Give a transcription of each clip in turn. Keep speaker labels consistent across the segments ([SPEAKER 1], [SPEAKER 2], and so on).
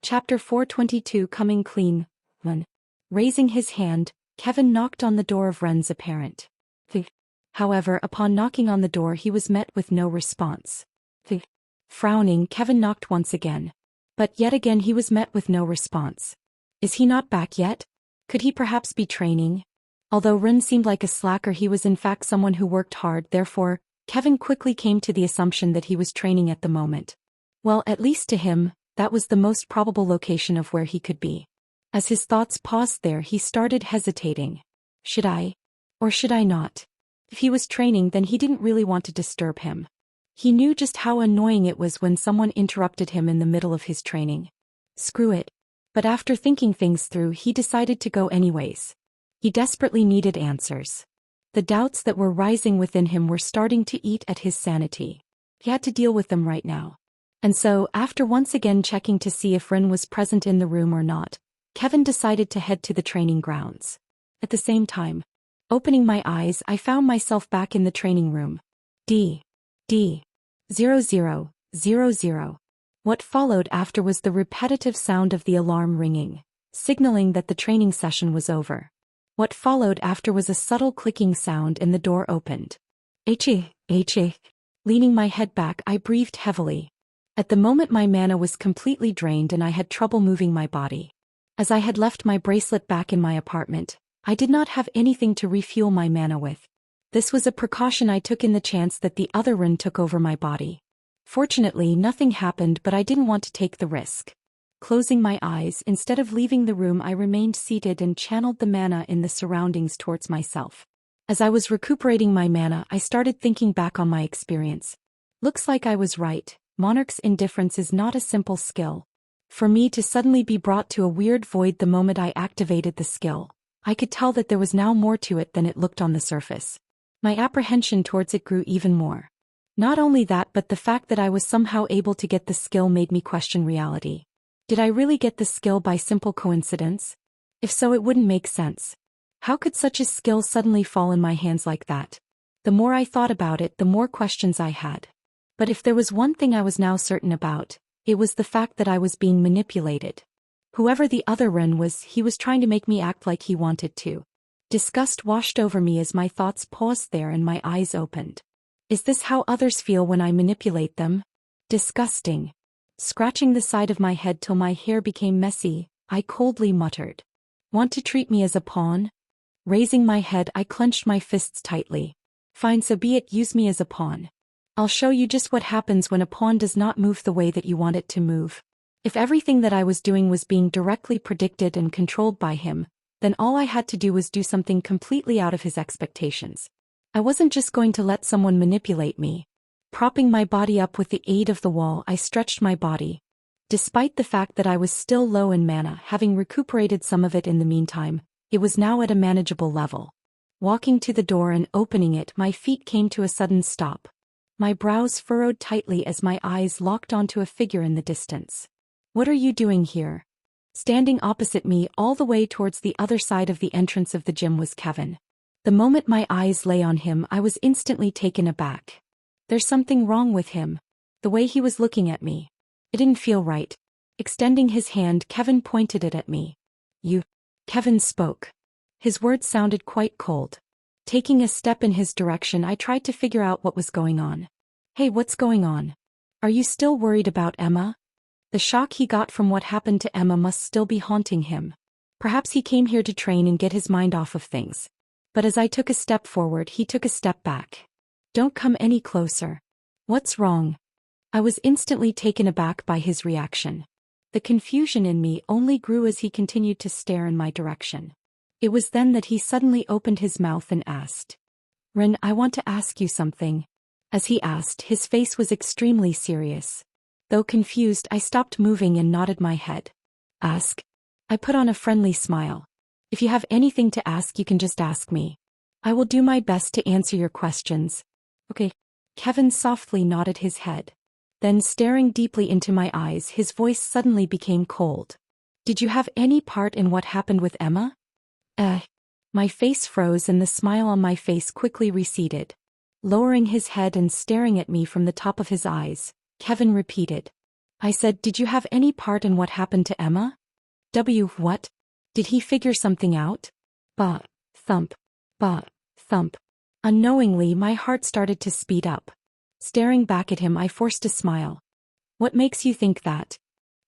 [SPEAKER 1] Chapter 422 Coming Clean. 1. Raising his hand, Kevin knocked on the door of Ren's apparent. However, upon knocking on the door he was met with no response. Frowning, Kevin knocked once again. But yet again he was met with no response. Is he not back yet? Could he perhaps be training? Although Ren seemed like a slacker, he was in fact someone who worked hard, therefore, Kevin quickly came to the assumption that he was training at the moment. Well, at least to him, that was the most probable location of where he could be. As his thoughts paused there, he started hesitating. Should I? Or should I not? If he was training, then he didn't really want to disturb him. He knew just how annoying it was when someone interrupted him in the middle of his training. Screw it. But after thinking things through, he decided to go anyways. He desperately needed answers. The doubts that were rising within him were starting to eat at his sanity. He had to deal with them right now. And so, after once again checking to see if Ren was present in the room or not, Kevin decided to head to the training grounds. At the same time, opening my eyes, I found myself back in the training room. D. 0000. What followed after was the repetitive sound of the alarm ringing, signaling that the training session was over. What followed after was a subtle clicking sound and the door opened. Leaning my head back, I breathed heavily. At the moment my mana was completely drained and I had trouble moving my body. As I had left my bracelet back in my apartment, I did not have anything to refuel my mana with. This was a precaution I took in the chance that the other Ren took over my body. Fortunately, nothing happened, but I didn't want to take the risk. Closing my eyes, instead of leaving the room, I remained seated and channeled the mana in the surroundings towards myself. As I was recuperating my mana, I started thinking back on my experience. Looks like I was right. Monarch's indifference is not a simple skill. For me to suddenly be brought to a weird void the moment I activated the skill, I could tell that there was now more to it than it looked on the surface. My apprehension towards it grew even more. Not only that, but the fact that I was somehow able to get the skill made me question reality. Did I really get the skill by simple coincidence? If so, it wouldn't make sense. How could such a skill suddenly fall in my hands like that? The more I thought about it, the more questions I had. But if there was one thing I was now certain about, it was the fact that I was being manipulated. Whoever the other Ren was, he was trying to make me act like he wanted to. Disgust washed over me as my thoughts paused there and my eyes opened. Is this how others feel when I manipulate them? Disgusting. Scratching the side of my head till my hair became messy, I coldly muttered. Want to treat me as a pawn? Raising my head, I clenched my fists tightly. Fine, so be it, use me as a pawn. I'll show you just what happens when a pawn does not move the way that you want it to move. If everything that I was doing was being directly predicted and controlled by him, then all I had to do was do something completely out of his expectations. I wasn't just going to let someone manipulate me. Propping my body up with the aid of the wall, I stretched my body. Despite the fact that I was still low in mana, having recuperated some of it in the meantime, it was now at a manageable level. Walking to the door and opening it, my feet came to a sudden stop. My brows furrowed tightly as my eyes locked onto a figure in the distance. What are you doing here? Standing opposite me all the way towards the other side of the entrance of the gym was Kevin. The moment my eyes lay on him, I was instantly taken aback. There's something wrong with him. The way he was looking at me. It didn't feel right. Extending his hand, Kevin pointed it at me. You. Kevin spoke. His words sounded quite cold. Taking a step in his direction, I tried to figure out what was going on. Hey, what's going on? Are you still worried about Emma? The shock he got from what happened to Emma must still be haunting him. Perhaps he came here to train and get his mind off of things. But as I took a step forward, he took a step back. Don't come any closer. What's wrong? I was instantly taken aback by his reaction. The confusion in me only grew as he continued to stare in my direction. It was then that he suddenly opened his mouth and asked. Ren, I want to ask you something. As he asked, his face was extremely serious. Though confused, I stopped moving and nodded my head. Ask. I put on a friendly smile. If you have anything to ask, you can just ask me. I will do my best to answer your questions. Okay. Kevin softly nodded his head. Then, staring deeply into my eyes, his voice suddenly became cold. Did you have any part in what happened with Emma? My face froze and the smile on my face quickly receded. Lowering his head and staring at me from the top of his eyes, Kevin repeated. I said, did you have any part in what happened to Emma? What? Did he figure something out? Bah, thump. Bah, thump. Unknowingly, my heart started to speed up. Staring back at him, I forced a smile. What makes you think that?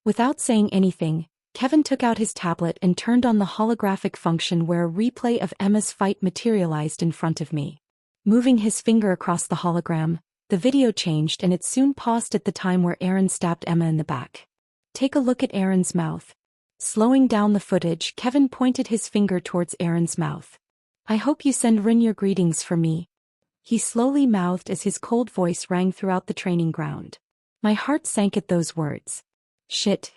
[SPEAKER 1] Without saying anything, Kevin took out his tablet and turned on the holographic function where a replay of Emma's fight materialized in front of me. Moving his finger across the hologram, the video changed and it soon paused at the time where Aaron stabbed Emma in the back. Take a look at Aaron's mouth. Slowing down the footage, Kevin pointed his finger towards Aaron's mouth. I hope you send Rin your greetings for me. He slowly mouthed as his cold voice rang throughout the training ground. My heart sank at those words. Shit.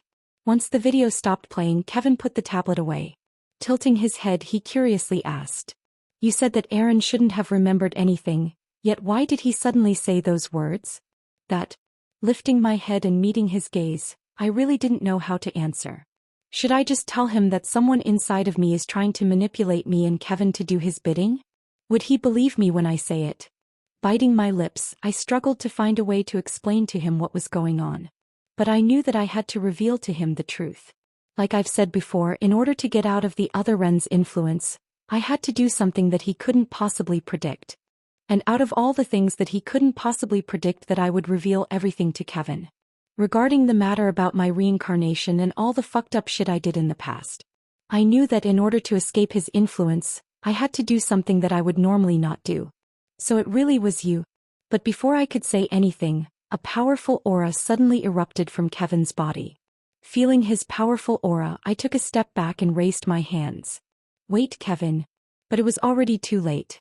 [SPEAKER 1] Once the video stopped playing, Kevin put the tablet away. Tilting his head, he curiously asked. You said that Aaron shouldn't have remembered anything, yet why did he suddenly say those words? That. Lifting my head and meeting his gaze, I really didn't know how to answer. Should I just tell him that someone inside of me is trying to manipulate me and Kevin to do his bidding? Would he believe me when I say it? Biting my lips, I struggled to find a way to explain to him what was going on. But I knew that I had to reveal to him the truth. Like I've said before, in order to get out of the other Ren's influence, I had to do something that he couldn't possibly predict. And out of all the things that he couldn't possibly predict, that I would reveal everything to Kevin. Regarding the matter about my reincarnation and all the fucked up shit I did in the past. I knew that in order to escape his influence, I had to do something that I would normally not do. So it really was you. But before I could say anything, a powerful aura suddenly erupted from Kevin's body. Feeling his powerful aura, I took a step back and raised my hands. Wait, Kevin. But it was already too late.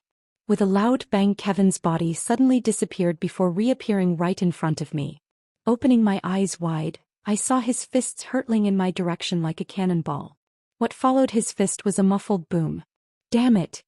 [SPEAKER 1] With a loud bang, Kevin's body suddenly disappeared before reappearing right in front of me. Opening my eyes wide, I saw his fists hurtling in my direction like a cannonball. What followed his fist was a muffled boom. Damn it!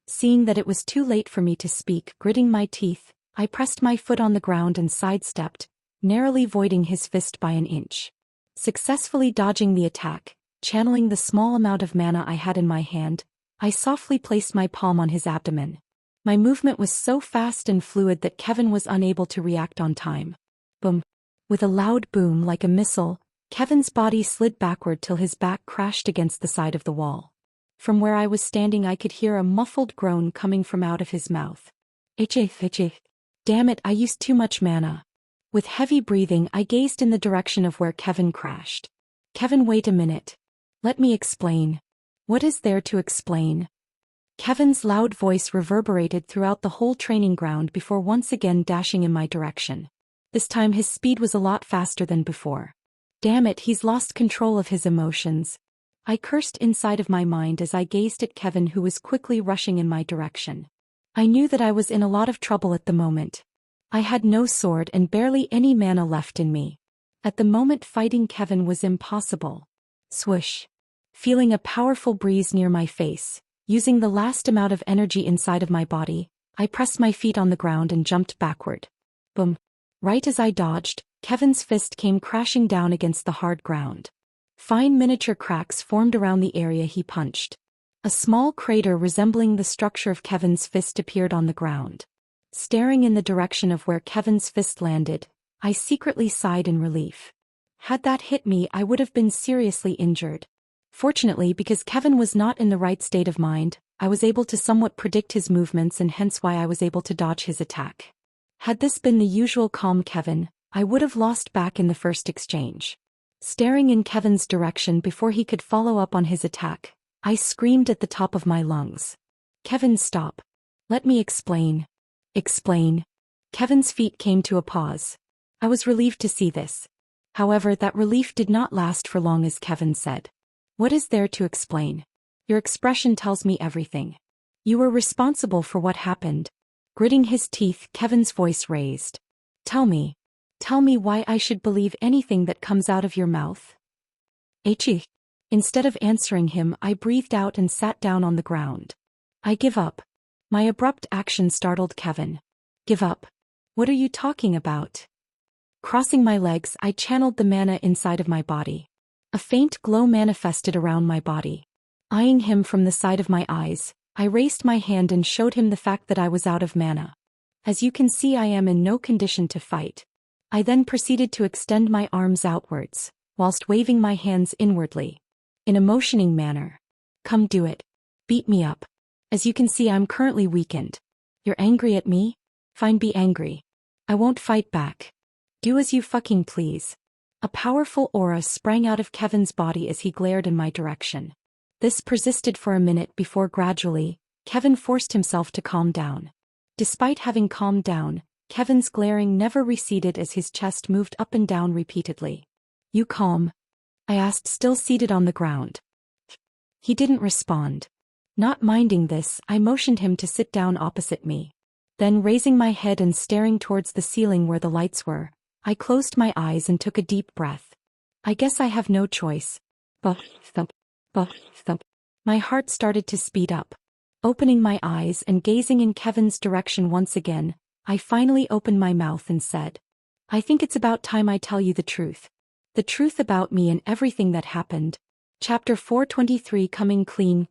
[SPEAKER 1] Seeing that it was too late for me to speak, gritting my teeth, I pressed my foot on the ground and sidestepped, narrowly voiding his fist by an inch. Successfully dodging the attack, channeling the small amount of mana I had in my hand, I softly placed my palm on his abdomen. My movement was so fast and fluid that Kevin was unable to react on time. Boom. With a loud boom like a missile, Kevin's body slid backward till his back crashed against the side of the wall. From where I was standing, I could hear a muffled groan coming from out of his mouth. Itchy. Damn it, I used too much mana. With heavy breathing, I gazed in the direction of where Kevin crashed. Kevin, wait a minute. Let me explain. What is there to explain? Kevin's loud voice reverberated throughout the whole training ground before once again dashing in my direction. This time his speed was a lot faster than before. Damn it, he's lost control of his emotions. I cursed inside of my mind as I gazed at Kevin, who was quickly rushing in my direction. I knew that I was in a lot of trouble at the moment. I had no sword and barely any mana left in me. At the moment, fighting Kevin was impossible. Swoosh. Feeling a powerful breeze near my face, using the last amount of energy inside of my body, I pressed my feet on the ground and jumped backward. Boom. Right as I dodged, Kevin's fist came crashing down against the hard ground. Fine miniature cracks formed around the area he punched. A small crater resembling the structure of Kevin's fist appeared on the ground. Staring in the direction of where Kevin's fist landed, I secretly sighed in relief. Had that hit me, I would have been seriously injured. Fortunately, because Kevin was not in the right state of mind, I was able to somewhat predict his movements, and hence why I was able to dodge his attack. Had this been the usual calm Kevin, I would have lost back in the first exchange. Staring in Kevin's direction before he could follow up on his attack, I screamed at the top of my lungs. Kevin, stop. Let me explain. Explain. Kevin's feet came to a pause. I was relieved to see this. However, that relief did not last for long as Kevin said. What is there to explain? Your expression tells me everything. You were responsible for what happened. Gritting his teeth, Kevin's voice raised. Tell me why I should believe anything that comes out of your mouth. Aichi. Instead of answering him, I breathed out and sat down on the ground. I give up. My abrupt action startled Kevin. Give up? What are you talking about? Crossing my legs, I channeled the mana inside of my body. A faint glow manifested around my body. Eyeing him from the side of my eyes, I raised my hand and showed him the fact that I was out of mana. As you can see, I am in no condition to fight. I then proceeded to extend my arms outwards, whilst waving my hands inwardly. In a motioning manner. Come do it. Beat me up. As you can see, I'm currently weakened. You're angry at me? Fine, be angry. I won't fight back. Do as you fucking please. A powerful aura sprang out of Kevin's body as he glared in my direction. This persisted for a minute before gradually, Kevin forced himself to calm down. Despite having calmed down, Kevin's glaring never receded as his chest moved up and down repeatedly. You calm? I asked, still seated on the ground. He didn't respond. Not minding this, I motioned him to sit down opposite me. Then raising my head and staring towards the ceiling where the lights were, I closed my eyes and took a deep breath. I guess I have no choice. Thump, thump. My heart started to speed up. Opening my eyes and gazing in Kevin's direction once again, I finally opened my mouth and said, I think it's about time I tell you the truth. The truth about me and everything that happened. Chapter 423, Coming Clean.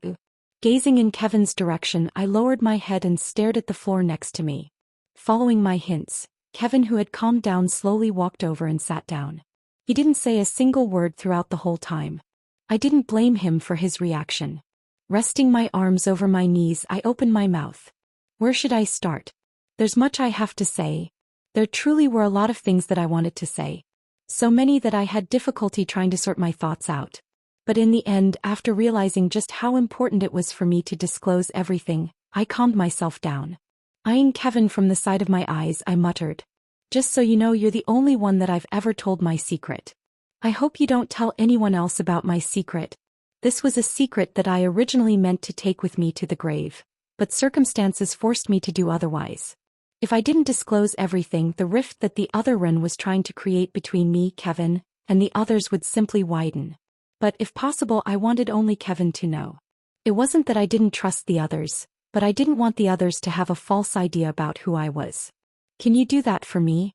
[SPEAKER 1] Gazing in Kevin's direction, I lowered my head and stared at the floor next to me. Following my hints, Kevin, who had calmed down, slowly walked over and sat down. He didn't say a single word throughout the whole time. I didn't blame him for his reaction. Resting my arms over my knees, I opened my mouth. Where should I start? There's much I have to say. There truly were a lot of things that I wanted to say. So many that I had difficulty trying to sort my thoughts out. But in the end, after realizing just how important it was for me to disclose everything, I calmed myself down. Eyeing Kevin from the side of my eyes, I muttered. Just so you know, you're the only one that I've ever told my secret. I hope you don't tell anyone else about my secret. This was a secret that I originally meant to take with me to the grave, but circumstances forced me to do otherwise. If I didn't disclose everything, the rift that the other Ren was trying to create between me, Kevin, and the others would simply widen. But if possible, I wanted only Kevin to know. It wasn't that I didn't trust the others, but I didn't want the others to have a false idea about who I was. Can you do that for me?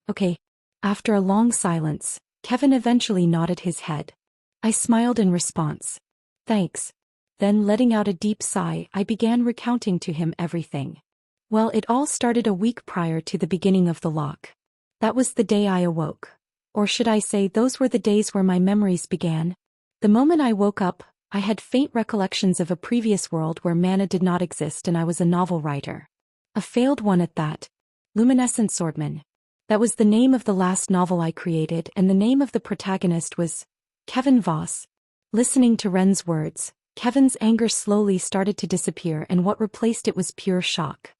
[SPEAKER 1] Okay. After a long silence, Kevin eventually nodded his head. I smiled in response. Thanks. Then, letting out a deep sigh, I began recounting to him everything. Well, it all started a week prior to the beginning of the lock. That was the day I awoke. Or should I say, those were the days where my memories began. The moment I woke up, I had faint recollections of a previous world where mana did not exist and I was a novel writer. A failed one at that. Luminescent Swordman. That was the name of the last novel I created, and the name of the protagonist was Kevin Voss. Listening to Ren's words, Kevin's anger slowly started to disappear, and what replaced it was pure shock.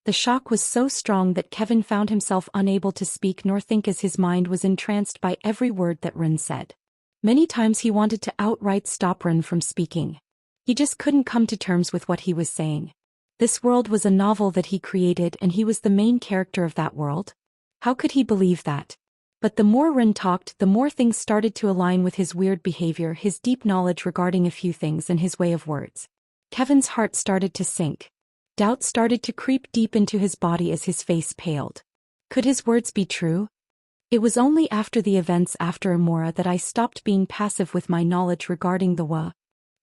[SPEAKER 1] The shock was so strong that Kevin found himself unable to speak nor think as his mind was entranced by every word that Ren said. Many times he wanted to outright stop Ren from speaking. He just couldn't come to terms with what he was saying. This world was a novel that he created and he was the main character of that world. How could he believe that? But the more Ren talked, the more things started to align with his weird behavior, his deep knowledge regarding a few things, and his way of words. Kevin's heart started to sink. Doubt started to creep deep into his body as his face paled. Could his words be true? It was only after the events after Amora that I stopped being passive with my knowledge regarding the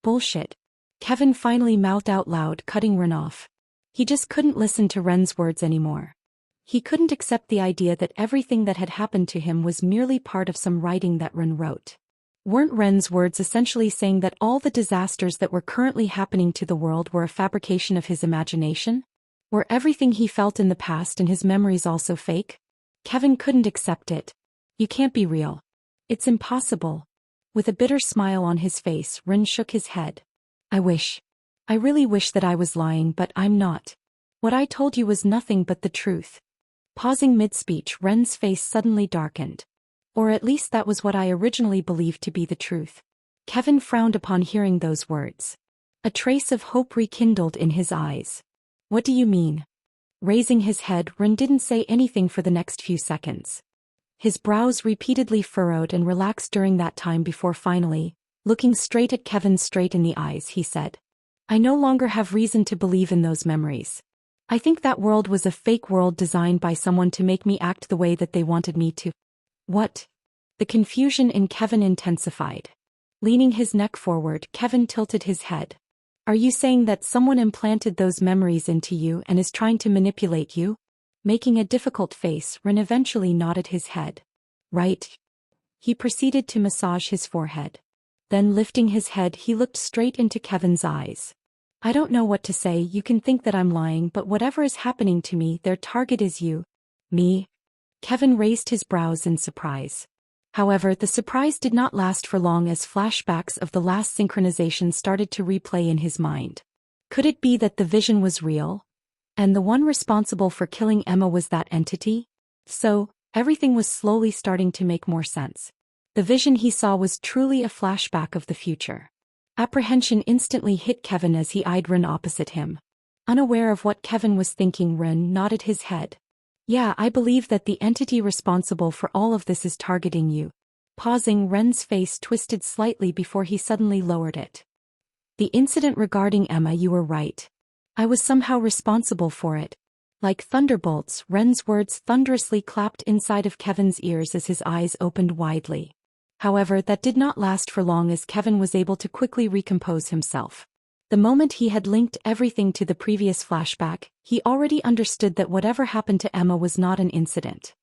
[SPEAKER 1] bullshit. Kevin finally mouthed out loud, cutting Ren off. He just couldn't listen to Ren's words anymore. He couldn't accept the idea that everything that had happened to him was merely part of some writing that Ren wrote. Weren't Ren's words essentially saying that all the disasters that were currently happening to the world were a fabrication of his imagination? Were everything he felt in the past and his memories also fake? Kevin couldn't accept it. You can't be real. It's impossible. With a bitter smile on his face, Ren shook his head. I really wish that I was lying, but I'm not. What I told you was nothing but the truth. Pausing mid-speech, Ren's face suddenly darkened. Or at least that was what I originally believed to be the truth. Kevin frowned upon hearing those words. A trace of hope rekindled in his eyes. What do you mean? Raising his head, Ren didn't say anything for the next few seconds. His brows repeatedly furrowed and relaxed during that time before finally, looking straight at Kevin straight in the eyes, he said, I no longer have reason to believe in those memories. I think that world was a fake world designed by someone to make me act the way that they wanted me to. What? The confusion in Kevin intensified. Leaning his neck forward, Kevin tilted his head. Are you saying that someone implanted those memories into you and is trying to manipulate you? Making a difficult face, Ren eventually nodded his head. Right. He proceeded to massage his forehead. Then lifting his head, he looked straight into Kevin's eyes. I don't know what to say, you can think that I'm lying, but whatever is happening to me, their target is you. Me? Kevin raised his brows in surprise. However, the surprise did not last for long as flashbacks of the last synchronization started to replay in his mind. Could it be that the vision was real? And the one responsible for killing Emma was that entity? So, everything was slowly starting to make more sense. The vision he saw was truly a flashback of the future. Apprehension instantly hit Kevin as he eyed Ren opposite him. Unaware of what Kevin was thinking, Ren nodded his head. Yeah, I believe that the entity responsible for all of this is targeting you. Pausing, Ren's face twisted slightly before he suddenly lowered it. The incident regarding Emma, you were right. I was somehow responsible for it. Like thunderbolts, Ren's words thunderously clapped inside of Kevin's ears as his eyes opened widely. However, that did not last for long as Kevin was able to quickly recompose himself. The moment he had linked everything to the previous flashback, he already understood that whatever happened to Emma was not an incident.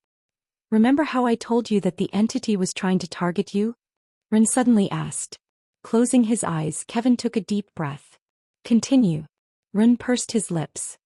[SPEAKER 1] Remember how I told you that the entity was trying to target you? Ren suddenly asked. Closing his eyes, Kevin took a deep breath. Continue. Ren pursed his lips.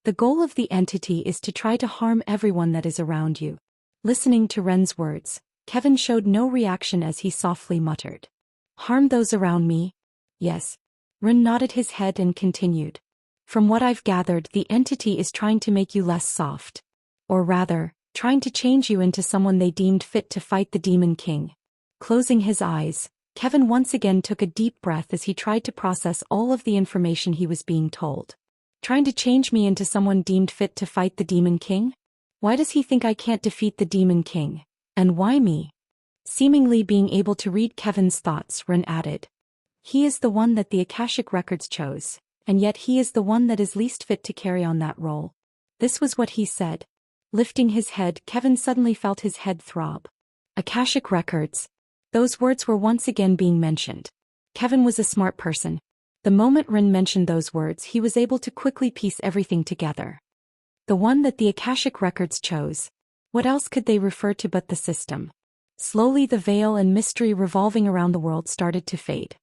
[SPEAKER 1] The goal of the entity is to try to harm everyone that is around you. Listening to Ren's words, Kevin showed no reaction as he softly muttered. Harm those around me? Yes. Ren nodded his head and continued. From what I've gathered, the entity is trying to make you less soft. Or rather, trying to change you into someone they deemed fit to fight the Demon King. Closing his eyes, Kevin once again took a deep breath as he tried to process all of the information he was being told. Trying to change me into someone deemed fit to fight the Demon King? Why does he think I can't defeat the Demon King? And why me? Seemingly being able to read Kevin's thoughts, Ren added. He is the one that the Akashic Records chose, and yet he is the one that is least fit to carry on that role. This was what he said. Lifting his head, Kevin suddenly felt his head throb. Akashic Records. Those words were once again being mentioned. Kevin was a smart person. The moment Ren mentioned those words, he was able to quickly piece everything together. The one that the Akashic Records chose. What else could they refer to but the system? Slowly the veil and mystery revolving around the world started to fade.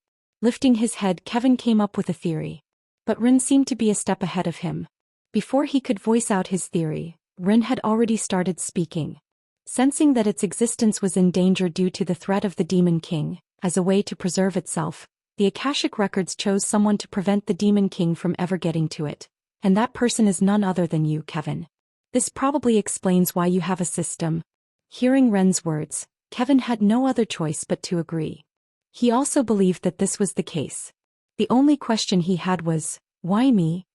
[SPEAKER 1] Lifting his head, Kevin came up with a theory. But Ren seemed to be a step ahead of him. Before he could voice out his theory, Ren had already started speaking. Sensing that its existence was in danger due to the threat of the Demon King, as a way to preserve itself, the Akashic Records chose someone to prevent the Demon King from ever getting to it. And that person is none other than you, Kevin. This probably explains why you have a system. Hearing Ren's words, Kevin had no other choice but to agree. He also believed that this was the case. The only question he had was, why me?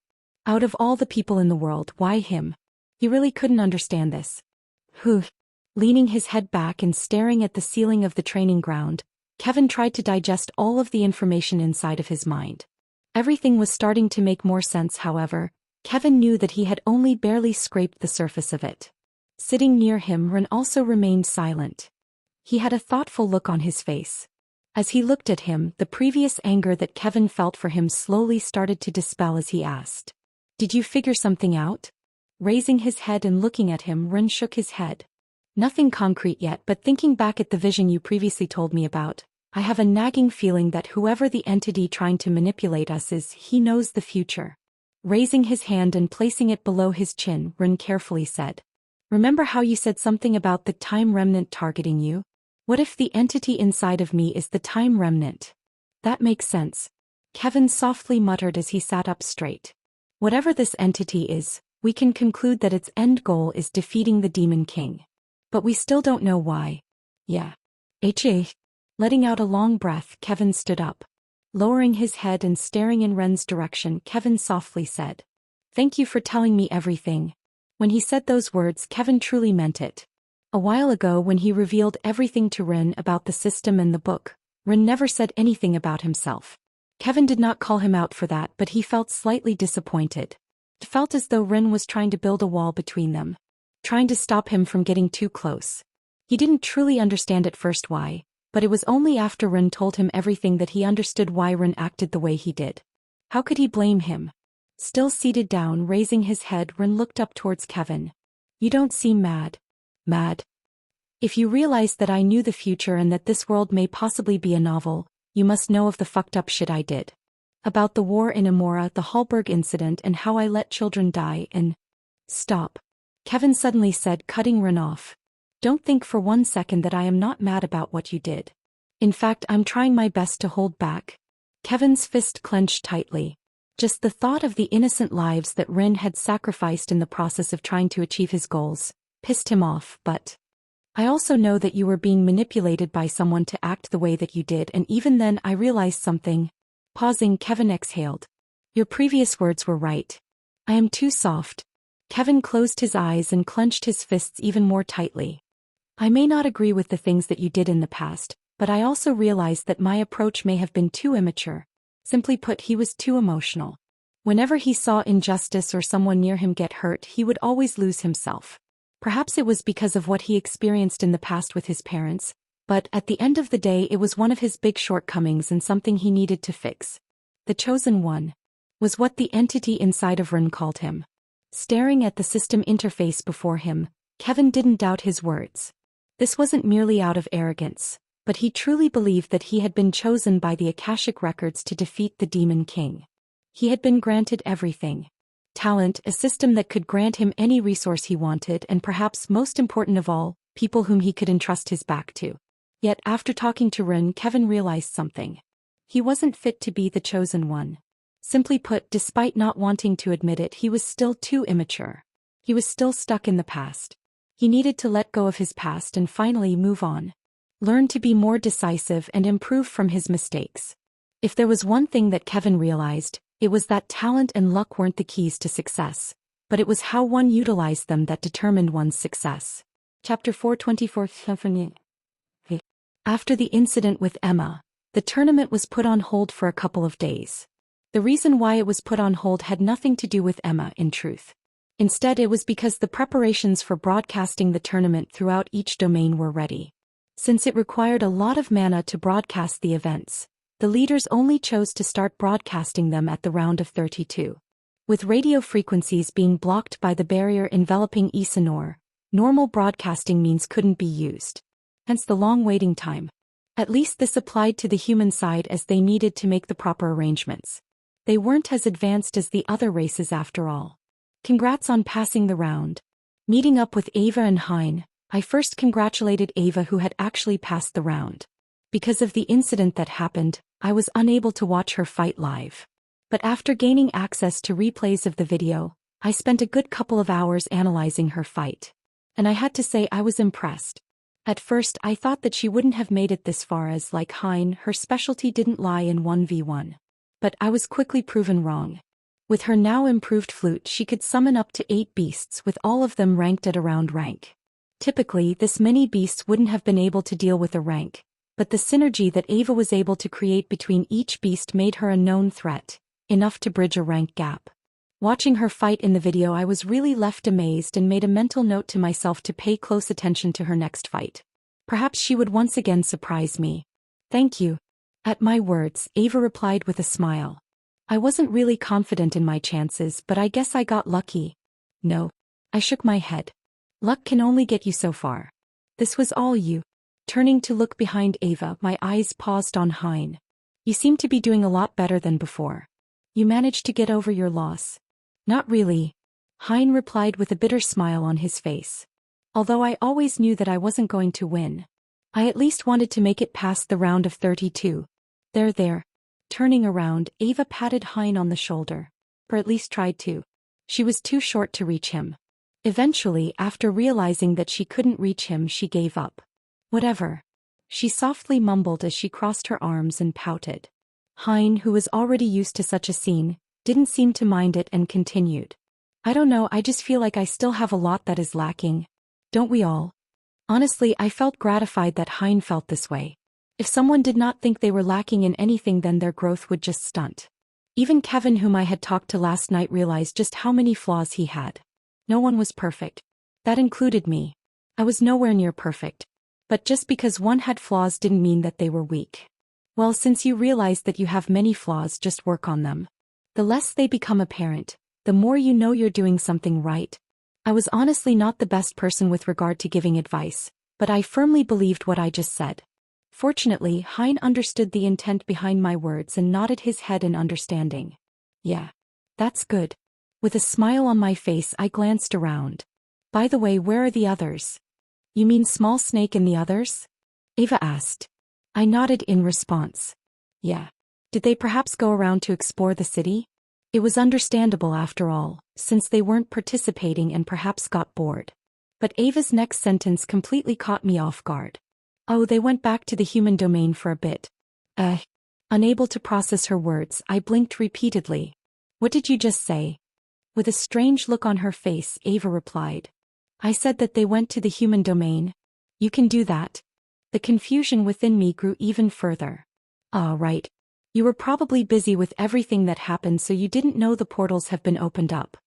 [SPEAKER 1] Out of all the people in the world, why him? He really couldn't understand this. Leaning his head back and staring at the ceiling of the training ground, Kevin tried to digest all of the information inside of his mind. Everything was starting to make more sense, however. Kevin knew that he had only barely scraped the surface of it. Sitting near him, Ren also remained silent. He had a thoughtful look on his face. As he looked at him, the previous anger that Kevin felt for him slowly started to dispel as he asked. Did you figure something out? Raising his head and looking at him, Ren shook his head. Nothing concrete yet, but thinking back at the vision you previously told me about, I have a nagging feeling that whoever the entity trying to manipulate us is, he knows the future. Raising his hand and placing it below his chin, Ren carefully said. Remember how you said something about the time remnant targeting you? What if the entity inside of me is the time remnant? That makes sense. Kevin softly muttered as he sat up straight. Whatever this entity is, we can conclude that its end goal is defeating the Demon King. But we still don't know why. Yeah. Letting out a long breath, Kevin stood up. Lowering his head and staring in Ren's direction, Kevin softly said, "Thank you for telling me everything." When he said those words, Kevin truly meant it. A while ago when he revealed everything to Ren about the system and the book, Ren never said anything about himself. Kevin did not call him out for that, but he felt slightly disappointed. It felt as though Ren was trying to build a wall between them. Trying to stop him from getting too close. He didn't truly understand at first why, but it was only after Ren told him everything that he understood why Ren acted the way he did. How could he blame him? Still seated down, raising his head, Ren looked up towards Kevin. You don't seem mad. Mad? If you realize that I knew the future and that this world may possibly be a novel, you must know of the fucked up shit I did. About the war in Amora, the Hallberg incident, and how I let children die and... Stop. Kevin suddenly said, cutting Ren off. Don't think for one second that I am not mad about what you did. In fact, I'm trying my best to hold back. Kevin's fist clenched tightly. Just the thought of the innocent lives that Ren had sacrificed in the process of trying to achieve his goals pissed him off, but... I also know that you were being manipulated by someone to act the way that you did, and even then I realized something. Pausing, Kevin exhaled. Your previous words were right. I am too soft. Kevin closed his eyes and clenched his fists even more tightly. I may not agree with the things that you did in the past, but I also realized that my approach may have been too immature. Simply put, he was too emotional. Whenever he saw injustice or someone near him get hurt, he would always lose himself. Perhaps it was because of what he experienced in the past with his parents, but at the end of the day it was one of his big shortcomings and something he needed to fix. The chosen one was what the entity inside of Ren called him. Staring at the system interface before him, Kevin didn't doubt his words. This wasn't merely out of arrogance, but he truly believed that he had been chosen by the Akashic records to defeat the Demon King. He had been granted everything. Talent, a system that could grant him any resource he wanted, and perhaps most important of all, people whom he could entrust his back to. Yet after talking to Ren, Kevin realized something. He wasn't fit to be the chosen one. Simply put, despite not wanting to admit it, he was still too immature. He was still stuck in the past. He needed to let go of his past and finally move on. Learn to be more decisive and improve from his mistakes. If there was one thing that Kevin realized, it was that talent and luck weren't the keys to success, but it was how one utilized them that determined one's success. Chapter 424. After the incident with Emma, the tournament was put on hold for a couple of days. The reason why it was put on hold had nothing to do with Emma, in truth. Instead, it was because the preparations for broadcasting the tournament throughout each domain were ready. Since it required a lot of mana to broadcast the events, the leaders only chose to start broadcasting them at the round of 32. With radio frequencies being blocked by the barrier enveloping Isanor, normal broadcasting means couldn't be used. Hence the long waiting time. At least this applied to the human side, as they needed to make the proper arrangements. They weren't as advanced as the other races after all. Congrats on passing the round. Meeting up with Ava and Hein, I first congratulated Ava, who had actually passed the round. Because of the incident that happened, I was unable to watch her fight live. But after gaining access to replays of the video, I spent a good couple of hours analyzing her fight. And I had to say I was impressed. At first I thought that she wouldn't have made it this far, as like Hein, her specialty didn't lie in 1v1. But I was quickly proven wrong. With her now improved flute, she could summon up to 8 beasts, with all of them ranked at around rank. Typically, this many beasts wouldn't have been able to deal with a rank, but the synergy that Ava was able to create between each beast made her a known threat, enough to bridge a rank gap. Watching her fight in the video, I was really left amazed and made a mental note to myself to pay close attention to her next fight. Perhaps she would once again surprise me. Thank you. At my words, Ava replied with a smile. I wasn't really confident in my chances, but I guess I got lucky. No. I shook my head. Luck can only get you so far. This was all you. Turning to look behind Ava, my eyes paused on Hein. You seem to be doing a lot better than before. You managed to get over your loss. Not really. Hein replied with a bitter smile on his face. Although I always knew that I wasn't going to win, I at least wanted to make it past the round of 32. There. Turning around, Ava patted Hein on the shoulder. Or at least tried to. She was too short to reach him. Eventually, after realizing that she couldn't reach him, she gave up. Whatever. She softly mumbled as she crossed her arms and pouted. Hein, who was already used to such a scene, didn't seem to mind it and continued. I don't know, I just feel like I still have a lot that is lacking. Don't we all? Honestly, I felt gratified that Hein felt this way. If someone did not think they were lacking in anything, then their growth would just stunt. Even Kevin, whom I had talked to last night, realized just how many flaws he had. No one was perfect. That included me. I was nowhere near perfect. But just because one had flaws didn't mean that they were weak. Well, since you realize that you have many flaws, just work on them. The less they become apparent, the more you know you're doing something right. I was honestly not the best person with regard to giving advice, but I firmly believed what I just said. Fortunately, Hein understood the intent behind my words and nodded his head in understanding. Yeah. That's good. With a smile on my face, I glanced around. By the way, where are the others? You mean Small Snake and the others? Ava asked. I nodded in response. Yeah. Did they perhaps go around to explore the city? It was understandable after all, since they weren't participating and perhaps got bored. But Ava's next sentence completely caught me off guard. Oh, they went back to the human domain for a bit. Unable to process her words, I blinked repeatedly. What did you just say? With a strange look on her face, Ava replied. I said that they went to the human domain. You can do that. The confusion within me grew even further. Ah, right. You were probably busy with everything that happened, so you didn't know the portals have been opened up.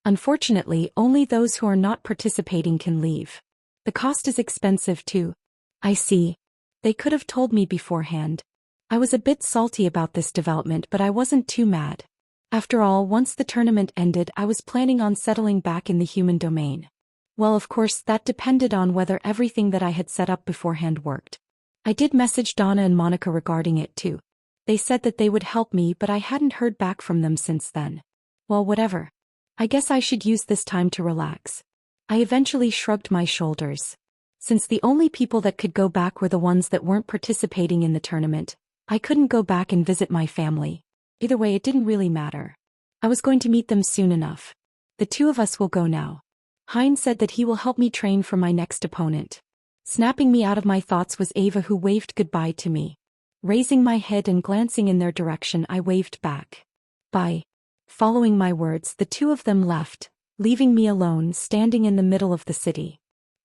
[SPEAKER 1] Unfortunately, only those who are not participating can leave. The cost is expensive too. I see. They could have told me beforehand. I was a bit salty about this development, but I wasn't too mad. After all, once the tournament ended, I was planning on settling back in the human domain. Well, of course, that depended on whether everything that I had set up beforehand worked. I did message Donna and Monica regarding it too. They said that they would help me, but I hadn't heard back from them since then. Well, whatever. I guess I should use this time to relax. I eventually shrugged my shoulders. Since the only people that could go back were the ones that weren't participating in the tournament, I couldn't go back and visit my family. Either way, it didn't really matter. I was going to meet them soon enough. The two of us will go now. Hein said that he will help me train for my next opponent. Snapping me out of my thoughts was Ava, who waved goodbye to me. Raising my head and glancing in their direction, I waved back. Bye. Following my words, the two of them left, leaving me alone, standing in the middle of the city.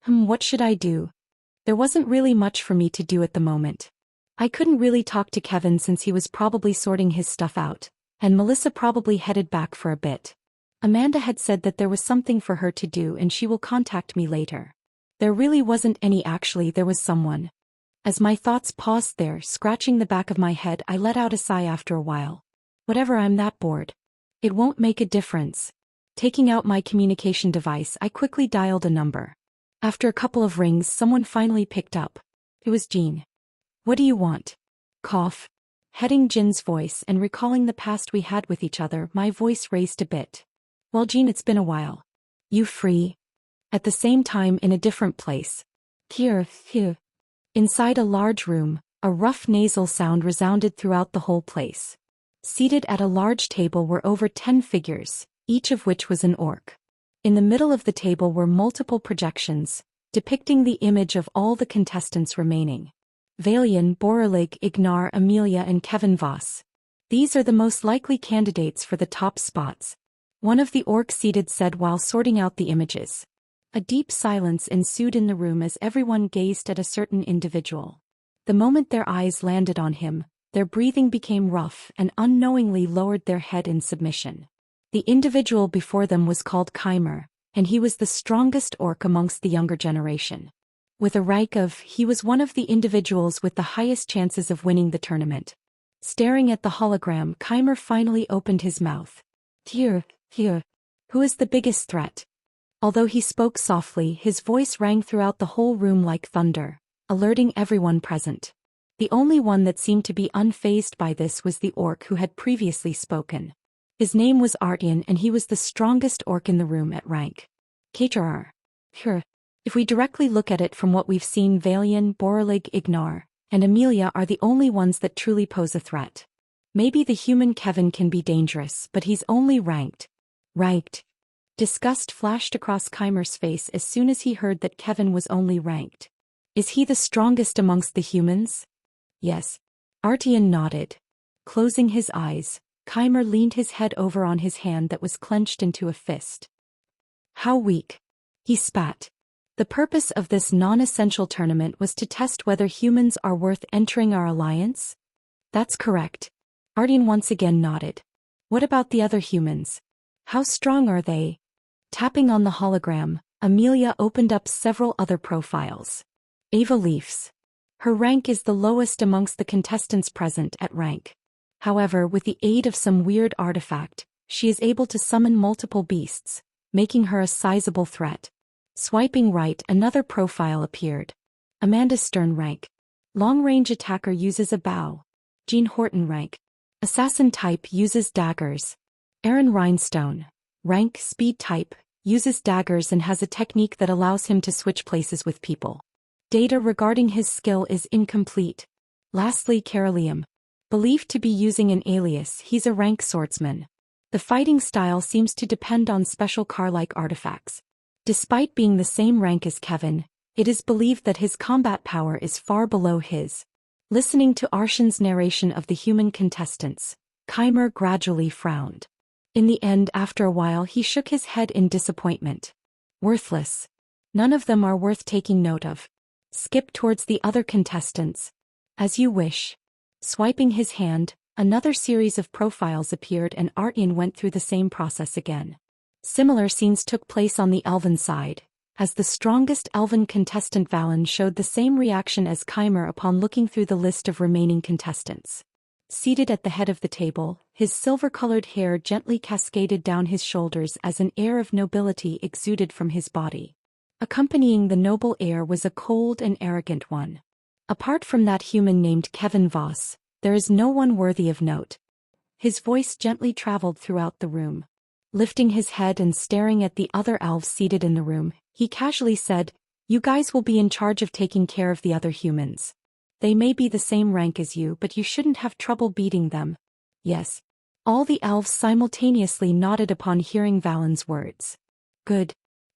[SPEAKER 1] What should I do? There wasn't really much for me to do at the moment. I couldn't really talk to Kevin since he was probably sorting his stuff out, and Melissa probably headed back for a bit. Amanda had said that there was something for her to do and she will contact me later. There really wasn't any. Actually, there was someone. As my thoughts paused there, scratching the back of my head, I let out a sigh after a while. Whatever, I'm that bored. It won't make a difference. Taking out my communication device, I quickly dialed a number. After a couple of rings, someone finally picked up. It was Jean. What do you want? Cough. Heading Jin's voice and recalling the past we had with each other, my voice raised a bit. Well, Jean, it's been a while. You free? At the same time, in a different place. Here. Inside a large room, a rough nasal sound resounded throughout the whole place. Seated at a large table were over 10 figures, each of which was an orc. In the middle of the table were multiple projections, depicting the image of all the contestants remaining. Valian, Borolig, Ignar, Amelia and Kevin Voss. These are the most likely candidates for the top spots. One of the orcs seated said while sorting out the images. A deep silence ensued in the room as everyone gazed at a certain individual. The moment their eyes landed on him, their breathing became rough and unknowingly lowered their head in submission. The individual before them was called Keimer, and he was the strongest orc amongst the younger generation. With a rank of, he was one of the individuals with the highest chances of winning the tournament. Staring at the hologram, Keimer finally opened his mouth. Here. Who is the biggest threat? Although he spoke softly, his voice rang throughout the whole room like thunder, alerting everyone present. The only one that seemed to be unfazed by this was the orc who had previously spoken. His name was Artian, and he was the strongest orc in the room at rank KHR. If we directly look at it from what we've seen, Valian, Borolig, Ignar, and Amelia are the only ones that truly pose a threat. Maybe the human Kevin can be dangerous, but he's only ranked. Disgust flashed across Keimer's face as soon as he heard that Kevin was only ranked. Is he the strongest amongst the humans? Yes. Artian nodded. Closing his eyes, Keimer leaned his head over on his hand that was clenched into a fist. How weak. He spat. The purpose of this non-essential tournament was to test whether humans are worth entering our alliance? That's correct. Artian once again nodded. What about the other humans? How strong are they? Tapping on the hologram, Amelia opened up several other profiles. Ava Leafs. Her rank is the lowest amongst the contestants present at rank. However, with the aid of some weird artifact, she is able to summon multiple beasts, making her a sizable threat. Swiping right, another profile appeared. Amanda Stern rank. Long-range attacker uses a bow. Jean Horton rank. Assassin type uses daggers. Aaron Rhinestone. Rank speed type, uses daggers and has a technique that allows him to switch places with people. Data regarding his skill is incomplete. Lastly, Carolium. Believed to be using an alias, he's a rank swordsman. The fighting style seems to depend on special car-like artifacts. Despite being the same rank as Kevin, it is believed that his combat power is far below his. Listening to Arshan's narration of the human contestants, Keimer gradually frowned. In the end, after a while, he shook his head in disappointment. Worthless. None of them are worth taking note of. Skip towards the other contestants. As you wish. Swiping his hand, another series of profiles appeared and Artyom went through the same process again. Similar scenes took place on the Elven side, as the strongest Elven contestant Valen showed the same reaction as Keimer upon looking through the list of remaining contestants. Seated at the head of the table, his silver-colored hair gently cascaded down his shoulders as an air of nobility exuded from his body. Accompanying the noble air was a cold and arrogant one. Apart from that human named Kevin Voss, there is no one worthy of note. His voice gently traveled throughout the room. Lifting his head and staring at the other elves seated in the room, he casually said, "You guys will be in charge of taking care of the other humans. They may be the same rank as you, but you shouldn't have trouble beating them." Yes. All the elves simultaneously nodded upon hearing Valen's words. Good.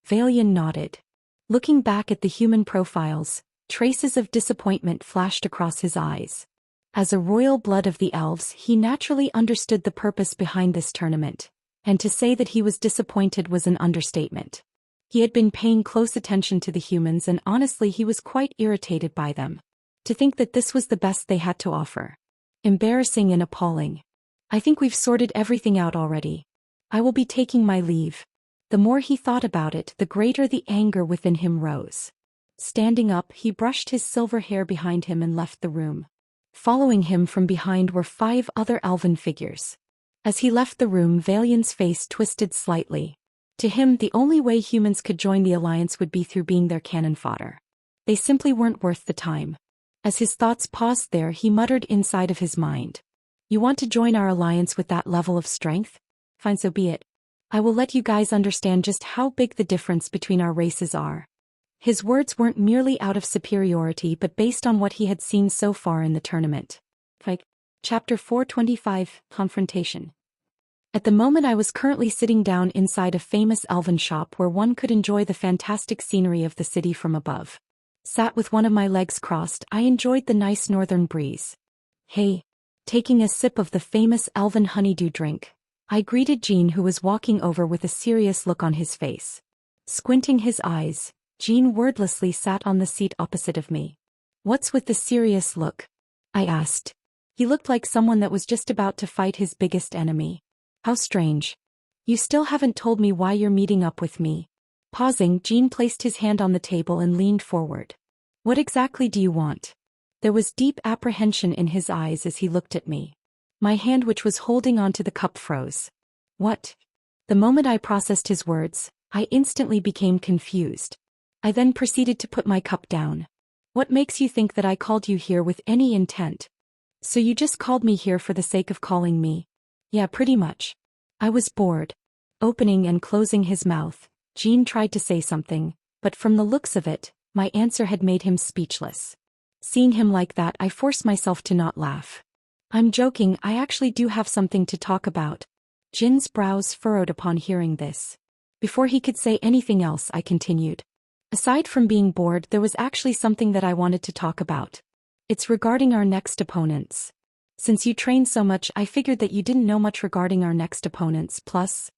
[SPEAKER 1] Valian nodded. Looking back at the human profiles, traces of disappointment flashed across his eyes. As a royal blood of the elves, he naturally understood the purpose behind this tournament, and to say that he was disappointed was an understatement. He had been paying close attention to the humans and honestly he was quite irritated by them. To think that this was the best they had to offer. Embarrassing and appalling. I think we've sorted everything out already. I will be taking my leave. The more he thought about it, the greater the anger within him rose. Standing up, he brushed his silver hair behind him and left the room. Following him from behind were 5 other elven figures. As he left the room, Valian's face twisted slightly. To him, the only way humans could join the alliance would be through being their cannon fodder. They simply weren't worth the time. As his thoughts paused there, he muttered inside of his mind. You want to join our alliance with that level of strength? Fine, so be it. I will let you guys understand just how big the difference between our races are. His words weren't merely out of superiority but based on what he had seen so far in the tournament. Chapter 425, Confrontation. At the moment I was currently sitting down inside a famous elven shop where one could enjoy the fantastic scenery of the city from above. Sat with one of my legs crossed, I enjoyed the nice northern breeze. Hey. Taking a sip of the famous elven honeydew drink, I greeted Jean who was walking over with a serious look on his face. Squinting his eyes, Jean wordlessly sat on the seat opposite of me. What's with the serious look? I asked. He looked like someone that was just about to fight his biggest enemy. How strange. You still haven't told me why you're meeting up with me. Pausing, Jean placed his hand on the table and leaned forward. What exactly do you want? There was deep apprehension in his eyes as he looked at me. My hand which was holding onto the cup froze. What? The moment I processed his words, I instantly became confused. I then proceeded to put my cup down. What makes you think that I called you here with any intent? So you just called me here for the sake of calling me? Yeah, pretty much. I was bored. Opening and closing his mouth, Jean tried to say something, but from the looks of it, my answer had made him speechless. Seeing him like that, I forced myself to not laugh. I'm joking, I actually do have something to talk about. Jin's brows furrowed upon hearing this. Before he could say anything else, I continued. Aside from being bored, there was actually something that I wanted to talk about. It's regarding our next opponents. Since you trained so much, I figured that you didn't know much regarding our next opponents, plus...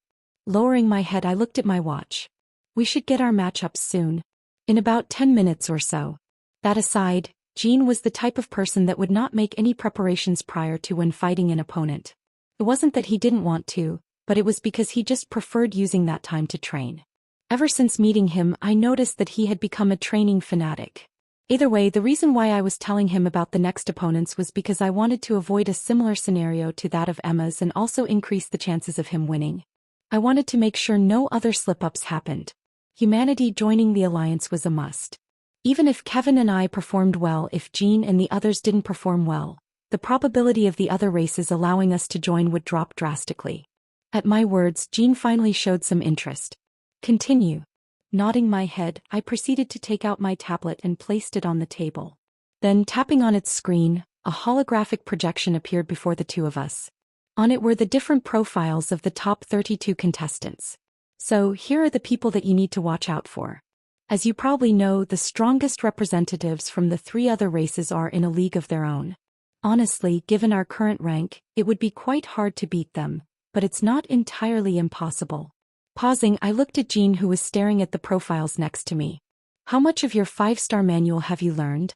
[SPEAKER 1] Lowering my head, I looked at my watch. We should get our matchups soon. In about 10 minutes or so. That aside, Jean was the type of person that would not make any preparations prior to when fighting an opponent. It wasn't that he didn't want to, but it was because he just preferred using that time to train. Ever since meeting him, I noticed that he had become a training fanatic. Either way, the reason why I was telling him about the next opponents was because I wanted to avoid a similar scenario to that of Emma's and also increase the chances of him winning. I wanted to make sure no other slip-ups happened. Humanity joining the alliance was a must. Even if Kevin and I performed well, if Jean and the others didn't perform well, the probability of the other races allowing us to join would drop drastically. At my words, Jean finally showed some interest. Continue. Nodding my head, I proceeded to take out my tablet and placed it on the table. Then, tapping on its screen, a holographic projection appeared before the two of us. On it were the different profiles of the top 32 contestants. So, here are the people that you need to watch out for. As you probably know, the strongest representatives from the 3 other races are in a league of their own. Honestly, given our current rank, it would be quite hard to beat them, but it's not entirely impossible. Pausing, I looked at Jean, who was staring at the profiles next to me. How much of your 5-star manual have you learned?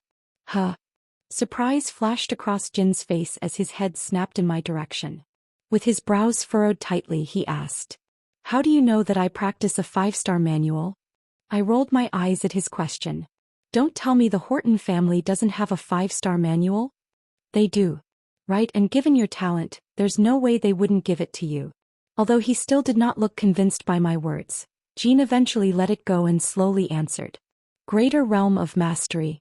[SPEAKER 1] Huh. Surprise flashed across Jin's face as his head snapped in my direction. With his brows furrowed tightly, he asked, "How do you know that I practice a 5-star manual?" I rolled my eyes at his question. Don't tell me the Horton family doesn't have a 5-star manual? They do. Right, and given your talent, there's no way they wouldn't give it to you. Although he still did not look convinced by my words, Jean eventually let it go and slowly answered. Greater realm of mastery.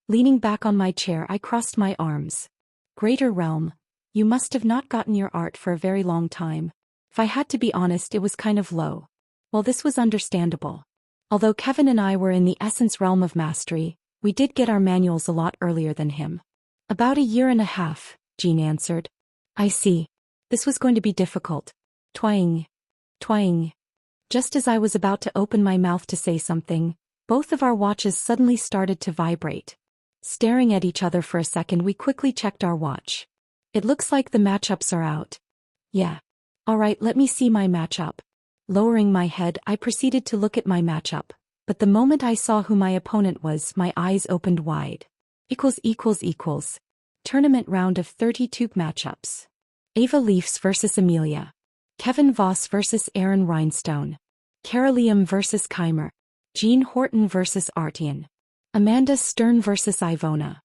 [SPEAKER 1] Leaning back on my chair, I crossed my arms. Greater realm. You must have not gotten your art for a very long time. If I had to be honest, it was kind of low. Well, this was understandable. Although Kevin and I were in the essence realm of mastery, we did get our manuals a lot earlier than him. About a year and a half, Jean answered. I see. This was going to be difficult. Twang. Twang. Just as I was about to open my mouth to say something, both of our watches suddenly started to vibrate. Staring at each other for a second, we quickly checked our watch. It looks like the matchups are out. Yeah. Alright, let me see my matchup. Lowering my head, I proceeded to look at my matchup, but the moment I saw who my opponent was, my eyes opened wide. Tournament round of 32 matchups. Ava Leafs vs Amelia. Kevin Voss vs Aaron Rhinestone. Cara Liam vs Keimer. Jean Horton vs Artian. Amanda Stern vs Ivona.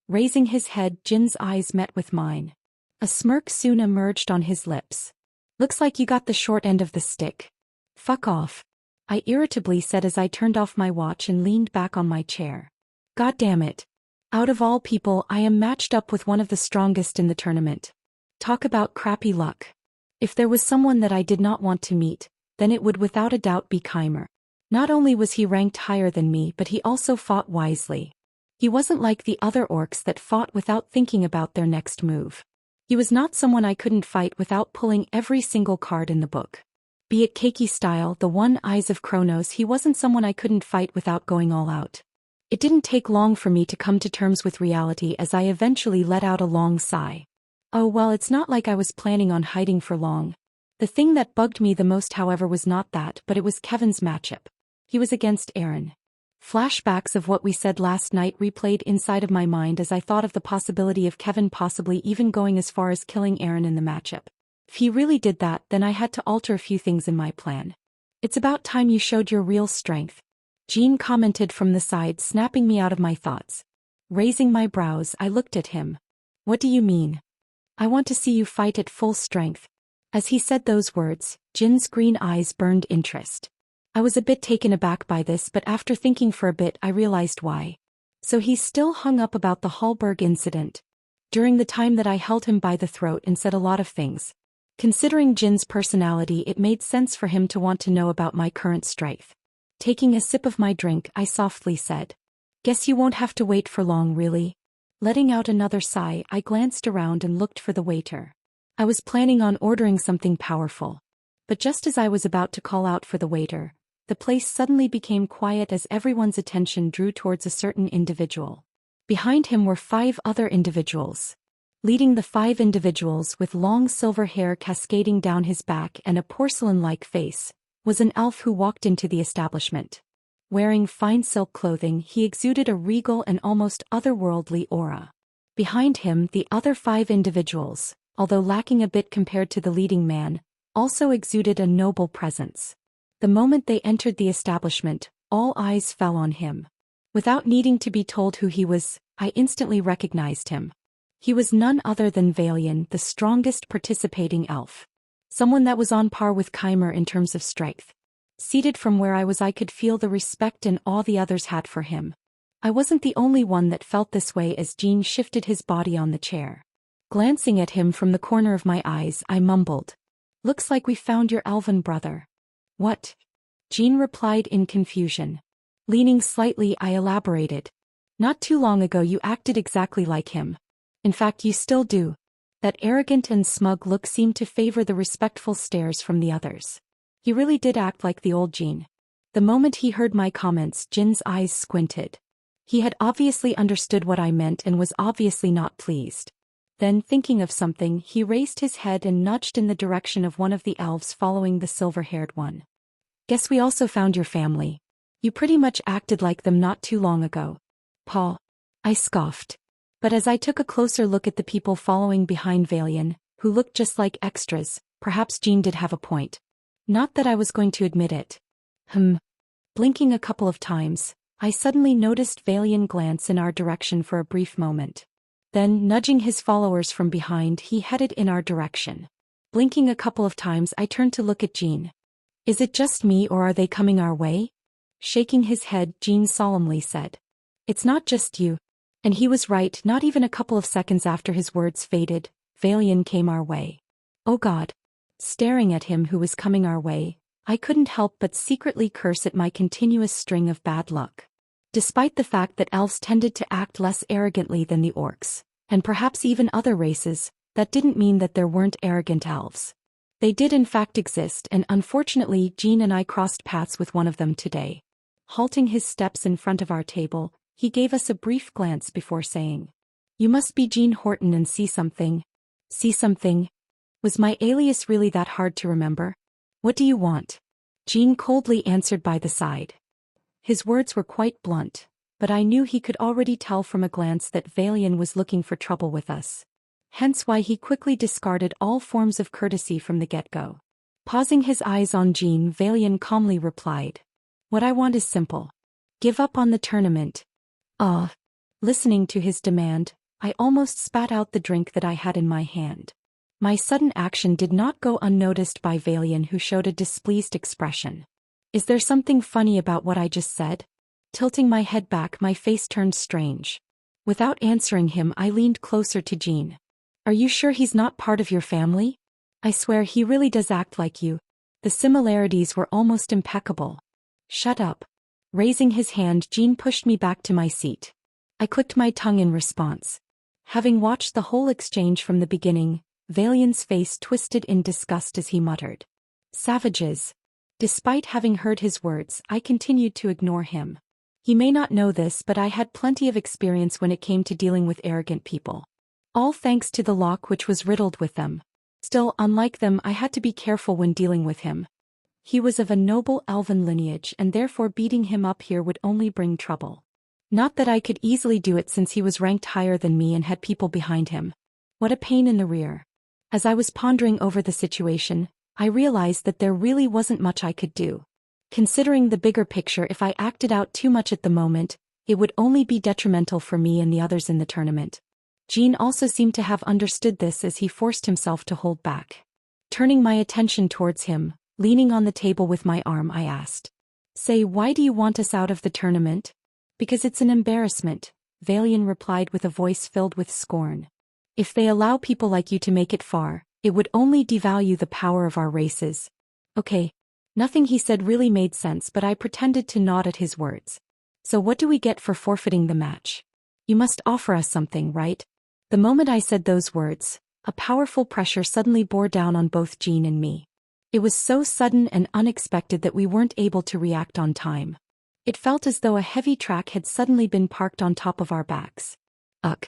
[SPEAKER 1] Raising his head, Jin's eyes met with mine. A smirk soon emerged on his lips. Looks like you got the short end of the stick. Fuck off. I irritably said as I turned off my watch and leaned back on my chair. God damn it. Out of all people, I am matched up with one of the strongest in the tournament. Talk about crappy luck. If there was someone that I did not want to meet, then it would without a doubt be Keimer. Not only was he ranked higher than me, but he also fought wisely. He wasn't like the other orcs that fought without thinking about their next move. He was not someone I couldn't fight without pulling every single card in the book. Be it Keiki style, the one eyes of Kronos, he wasn't someone I couldn't fight without going all out. It didn't take long for me to come to terms with reality as I eventually let out a long sigh. Oh well, it's not like I was planning on hiding for long. The thing that bugged me the most, however, was not that, but it was Kevin's matchup. He was against Aaron. Flashbacks of what we said last night replayed inside of my mind as I thought of the possibility of Kevin possibly even going as far as killing Aaron in the matchup. If he really did that, then I had to alter a few things in my plan. It's about time you showed your real strength. Jean commented from the side, snapping me out of my thoughts. Raising my brows, I looked at him. What do you mean? I want to see you fight at full strength. As he said those words, Jin's green eyes burned interest. I was a bit taken aback by this, but after thinking for a bit I realized why. So he's still hung up about the Hallberg incident. During the time that I held him by the throat and said a lot of things. Considering Jin's personality, it made sense for him to want to know about my current strength. Taking a sip of my drink, I softly said, "Guess you won't have to wait for long, really." Letting out another sigh, I glanced around and looked for the waiter. I was planning on ordering something powerful. But just as I was about to call out for the waiter, the place suddenly became quiet as everyone's attention drew towards a certain individual. Behind him were 5 other individuals. Leading the 5 individuals with long silver hair cascading down his back and a porcelain-like face, was an elf who walked into the establishment. Wearing fine silk clothing, he exuded a regal and almost otherworldly aura. Behind him, the other 5 individuals, although lacking a bit compared to the leading man, also exuded a noble presence. The moment they entered the establishment, all eyes fell on him. Without needing to be told who he was, I instantly recognized him. He was none other than Valian, the strongest participating elf. Someone that was on par with Chimer in terms of strength. Seated from where I was, I could feel the respect and awe the others had for him. I wasn't the only one that felt this way as Jean shifted his body on the chair. Glancing at him from the corner of my eyes, I mumbled, "Looks like we found your elven brother." "What?" Jean replied in confusion. Leaning slightly, I elaborated. "Not too long ago you acted exactly like him. In fact, you still do." That arrogant and smug look seemed to favor the respectful stares from the others. He really did act like the old Jean. The moment he heard my comments, Jin's eyes squinted. He had obviously understood what I meant and was obviously not pleased. Then, thinking of something, he raised his head and nudged in the direction of one of the elves following the silver-haired one. "Guess we also found your family. You pretty much acted like them not too long ago." "Paul." I scoffed. But as I took a closer look at the people following behind Valian, who looked just like extras, perhaps Jean did have a point. Not that I was going to admit it. Blinking a couple of times, I suddenly noticed Valian glance in our direction for a brief moment. Then, nudging his followers from behind, he headed in our direction. Blinking a couple of times, I turned to look at Jean. "Is it just me or are they coming our way?" Shaking his head, Jean solemnly said, "It's not just you." And he was right. Not even a couple of seconds after his words faded, Valian came our way. Oh God. Staring at him who was coming our way, I couldn't help but secretly curse at my continuous string of bad luck. Despite the fact that elves tended to act less arrogantly than the orcs, and perhaps even other races, that didn't mean that there weren't arrogant elves. They did in fact exist, and unfortunately Jean and I crossed paths with one of them today. Halting his steps in front of our table, he gave us a brief glance before saying, "You must be Jean Horton and see something." See something? Was my alias really that hard to remember? "What do you want?" Jean coldly answered by the side. His words were quite blunt, but I knew he could already tell from a glance that Valian was looking for trouble with us. Hence why he quickly discarded all forms of courtesy from the get-go. Pausing his eyes on Jean, Valian calmly replied, "What I want is simple. Give up on the tournament." Listening to his demand, I almost spat out the drink that I had in my hand. My sudden action did not go unnoticed by Valian, who showed a displeased expression. "Is there something funny about what I just said?" Tilting my head back, my face turned strange. Without answering him, I leaned closer to Jean. "Are you sure he's not part of your family? I swear he really does act like you." The similarities were almost impeccable. "Shut up." Raising his hand, Jean pushed me back to my seat. I clicked my tongue in response. Having watched the whole exchange from the beginning, Valian's face twisted in disgust as he muttered, "Savages." Despite having heard his words, I continued to ignore him. He may not know this, but I had plenty of experience when it came to dealing with arrogant people. All thanks to the lock, which was riddled with them. Still, unlike them, I had to be careful when dealing with him. He was of a noble elven lineage, and therefore beating him up here would only bring trouble. Not that I could easily do it since he was ranked higher than me and had people behind him. What a pain in the rear. As I was pondering over the situation, I realized that there really wasn't much I could do. Considering the bigger picture, if I acted out too much at the moment, it would only be detrimental for me and the others in the tournament. Jean also seemed to have understood this as he forced himself to hold back. Turning my attention towards him, leaning on the table with my arm, I asked, "Say, why do you want us out of the tournament?" "Because it's an embarrassment," Valian replied with a voice filled with scorn. "If they allow people like you to make it far, it would only devalue the power of our races." Okay. Nothing he said really made sense, but I pretended to nod at his words. "So what do we get for forfeiting the match? You must offer us something, right?" The moment I said those words, a powerful pressure suddenly bore down on both Jean and me. It was so sudden and unexpected that we weren't able to react on time. It felt as though a heavy track had suddenly been parked on top of our backs. Ugh.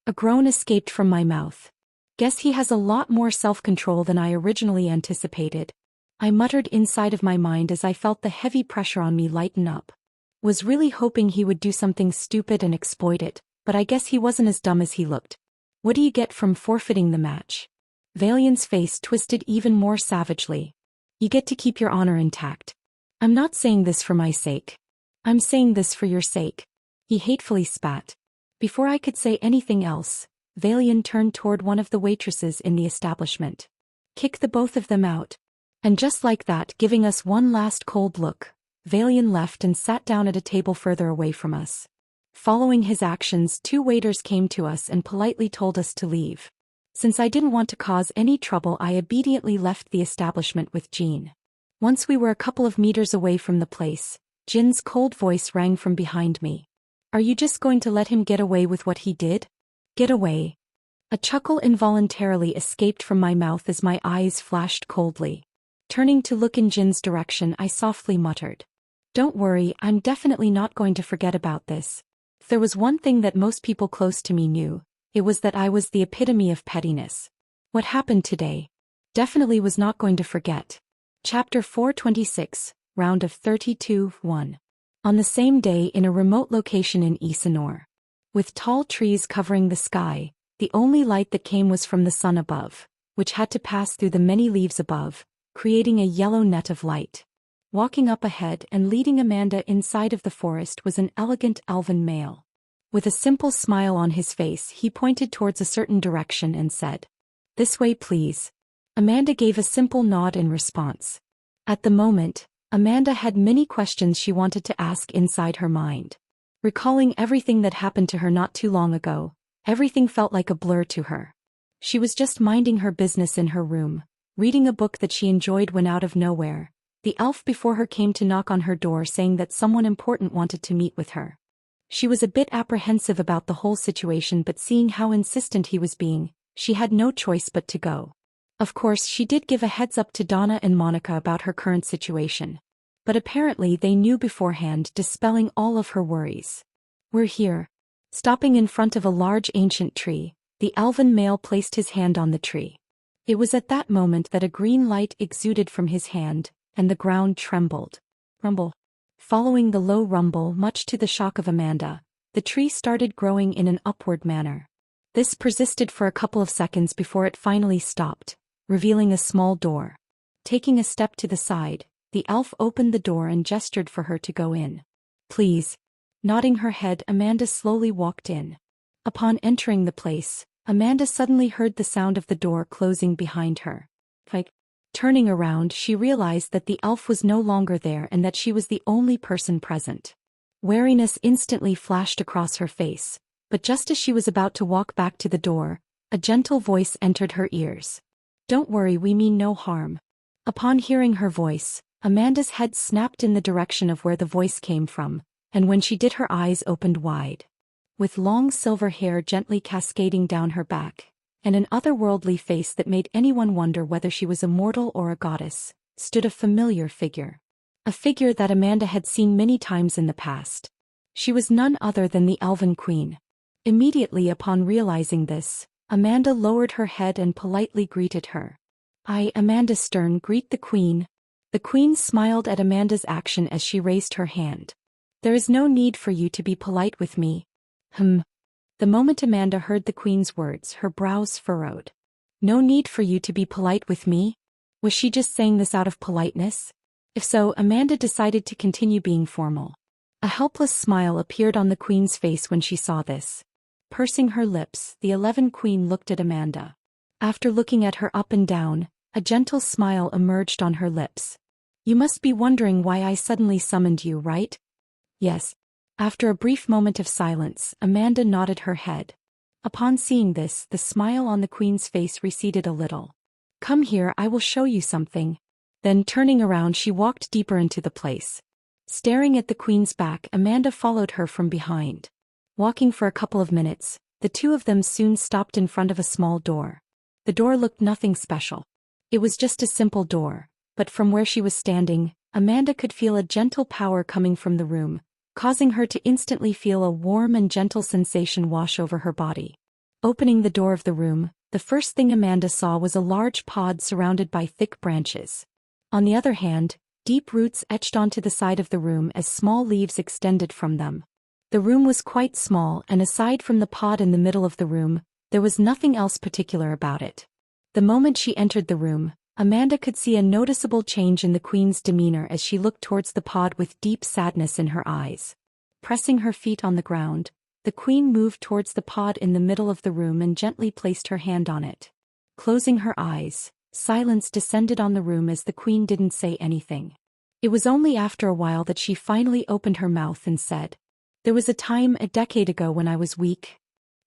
[SPEAKER 1] A groan escaped from my mouth. Guess he has a lot more self-control than I originally anticipated. I muttered inside of my mind as I felt the heavy pressure on me lighten up. Was really hoping he would do something stupid and exploit it, but I guess he wasn't as dumb as he looked. "What do you get from forfeiting the match?" Valian's face twisted even more savagely. "You get to keep your honor intact." "I'm not saying this for my sake. I'm saying this for your sake." He hatefully spat. Before I could say anything else, Valian turned toward one of the waitresses in the establishment. "Kick the both of them out." And just like that, giving us one last cold look, Valian left and sat down at a table further away from us. Following his actions, 2 waiters came to us and politely told us to leave. Since I didn't want to cause any trouble, I obediently left the establishment with Jean. Once we were a couple of meters away from the place, Jin's cold voice rang from behind me. "Are you just going to let him get away with what he did?" "Get away?" A chuckle involuntarily escaped from my mouth as my eyes flashed coldly. Turning to look in Jin's direction, I softly muttered, "Don't worry, I'm definitely not going to forget about this." If there was one thing that most people close to me knew, it was that I was the epitome of pettiness. What happened today? Definitely was not going to forget. Chapter 426, Round of 32-1. On the same day, in a remote location in Isanor. With tall trees covering the sky, the only light that came was from the sun above, which had to pass through the many leaves above, creating a yellow net of light. Walking up ahead and leading Amanda inside of the forest was an elegant elven male. With a simple smile on his face, he pointed towards a certain direction and said, "This way, please." Amanda gave a simple nod in response. At the moment, Amanda had many questions she wanted to ask inside her mind. Recalling everything that happened to her not too long ago, everything felt like a blur to her. She was just minding her business in her room, reading a book that she enjoyed when out of nowhere, the elf before her came to knock on her door saying that someone important wanted to meet with her. She was a bit apprehensive about the whole situation, but seeing how insistent he was being, she had no choice but to go. Of course, she did give a heads up to Donna and Monica about her current situation. But apparently they knew beforehand, dispelling all of her worries. "We're here." Stopping in front of a large ancient tree, the elven male placed his hand on the tree. It was at that moment that a green light exuded from his hand, and the ground trembled. Rumble. Following the low rumble, much to the shock of Amanda, the tree started growing in an upward manner. This persisted for a couple of seconds before it finally stopped, revealing a small door. Taking a step to the side, the elf opened the door and gestured for her to go in. "Please." Nodding her head, Amanda slowly walked in. Upon entering the place, Amanda suddenly heard the sound of the door closing behind her. Turning around, she realized that the elf was no longer there and that she was the only person present. Wariness instantly flashed across her face, but just as she was about to walk back to the door, a gentle voice entered her ears. "Don't worry, we mean no harm." Upon hearing her voice, Amanda's head snapped in the direction of where the voice came from, and when she did, her eyes opened wide. With long silver hair gently cascading down her back, and an otherworldly face that made anyone wonder whether she was a mortal or a goddess, stood a familiar figure. A figure that Amanda had seen many times in the past. She was none other than the Elven Queen. Immediately upon realizing this, Amanda lowered her head and politely greeted her. "I, Amanda Stern, greet the Queen." The Queen smiled at Amanda's action as she raised her hand. "There is no need for you to be polite with me." The moment Amanda heard the Queen's words, her brows furrowed. "No need for you to be polite with me?" Was she just saying this out of politeness? If so, Amanda decided to continue being formal. A helpless smile appeared on the Queen's face when she saw this. Pursing her lips, the Elven Queen looked at Amanda. After looking at her up and down, a gentle smile emerged on her lips. "You must be wondering why I suddenly summoned you, right?" "Yes." After a brief moment of silence, Amanda nodded her head. Upon seeing this, the smile on the Queen's face receded a little. "Come here, I will show you something." Then turning around, she walked deeper into the place. Staring at the Queen's back, Amanda followed her from behind. Walking for a couple of minutes, the two of them soon stopped in front of a small door. The door looked nothing special. It was just a simple door, but from where she was standing, Amanda could feel a gentle power coming from the room, causing her to instantly feel a warm and gentle sensation wash over her body. Opening the door of the room, the first thing Amanda saw was a large pod surrounded by thick branches. On the other hand, deep roots etched onto the side of the room as small leaves extended from them. The room was quite small, and aside from the pod in the middle of the room, there was nothing else particular about it. The moment she entered the room, Amanda could see a noticeable change in the Queen's demeanor as she looked towards the pod with deep sadness in her eyes. Pressing her feet on the ground, The queen moved towards the pod in the middle of the room and gently placed her hand on it. Closing her eyes, silence descended on the room as the queen didn't say anything. It was only after a while that she finally opened her mouth and said, "There was a time a decade ago when I was weak."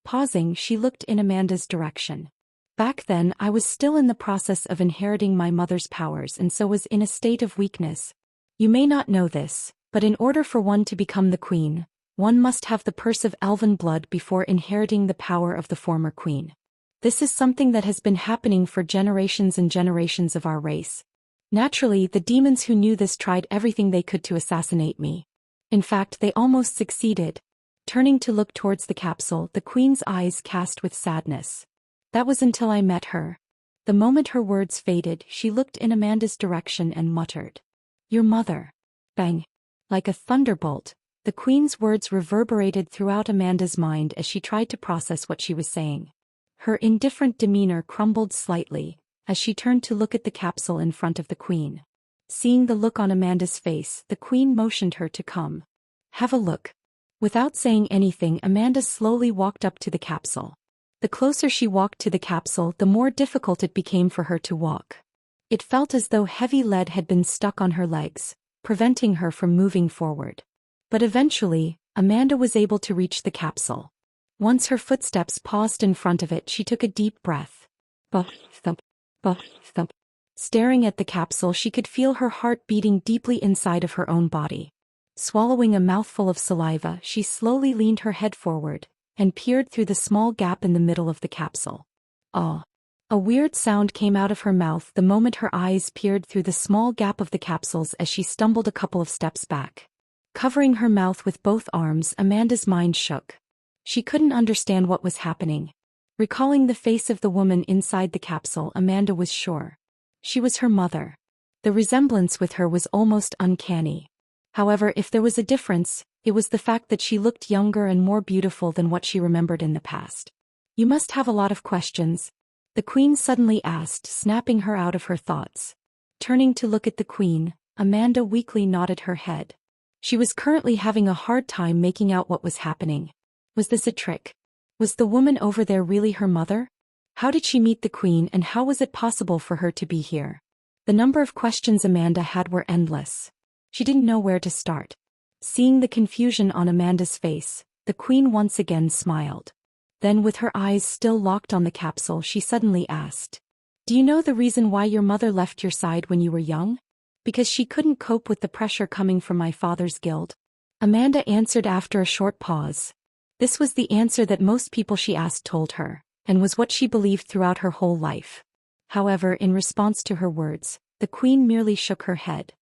[SPEAKER 1] Pausing, she looked in Amanda's direction. "Back then, I was still in the process of inheriting my mother's powers and so was in a state of weakness. You may not know this, but in order for one to become the queen, one must have the purse of elven blood before inheriting the power of the former queen. This is something that has been happening for generations and generations of our race. Naturally, the demons who knew this tried everything they could to assassinate me. In fact, they almost succeeded." Turning to look towards the capsule, the queen's eyes cast with sadness. "That was until I met her." The moment her words faded, she looked in Amanda's direction and muttered, "Your mother." Bang! Like a thunderbolt, the queen's words reverberated throughout Amanda's mind as she tried to process what she was saying. Her indifferent demeanor crumbled slightly as she turned to look at the capsule in front of the queen. Seeing the look on Amanda's face, the queen motioned her to come. "Have a look." Without saying anything, Amanda slowly walked up to the capsule. The closer she walked to the capsule, the more difficult it became for her to walk. It felt as though heavy lead had been stuck on her legs, preventing her from moving forward. But eventually, Amanda was able to reach the capsule. Once her footsteps paused in front of it, she took a deep breath. Buff, thump, buff, thump. Staring at the capsule, she could feel her heart beating deeply inside of her own body. Swallowing a mouthful of saliva, she slowly leaned her head forward and peered through the small gap in the middle of the capsule. "Ah!" A weird sound came out of her mouth the moment her eyes peered through the small gap of the capsules as she stumbled a couple of steps back. Covering her mouth with both arms, Amanda's mind shook. She couldn't understand what was happening. Recalling the face of the woman inside the capsule, Amanda was sure. She was her mother. The resemblance with her was almost uncanny. However, if there was a difference, it was the fact that she looked younger and more beautiful than what she remembered in the past. "You must have a lot of questions," the queen suddenly asked, snapping her out of her thoughts. Turning to look at the queen, Amanda weakly nodded her head. She was currently having a hard time making out what was happening. Was this a trick? Was the woman over there really her mother? How did she meet the queen, and how was it possible for her to be here? The number of questions Amanda had were endless. She didn't know where to start. Seeing the confusion on Amanda's face, the queen once again smiled. Then, with her eyes still locked on the capsule, she suddenly asked, "Do you know the reason why your mother left your side when you were young?" "Because she couldn't cope with the pressure coming from my father's guild," Amanda answered after a short pause. This was the answer that most people she asked told her, and was what she believed throughout her whole life. However, in response to her words, the queen merely shook her head.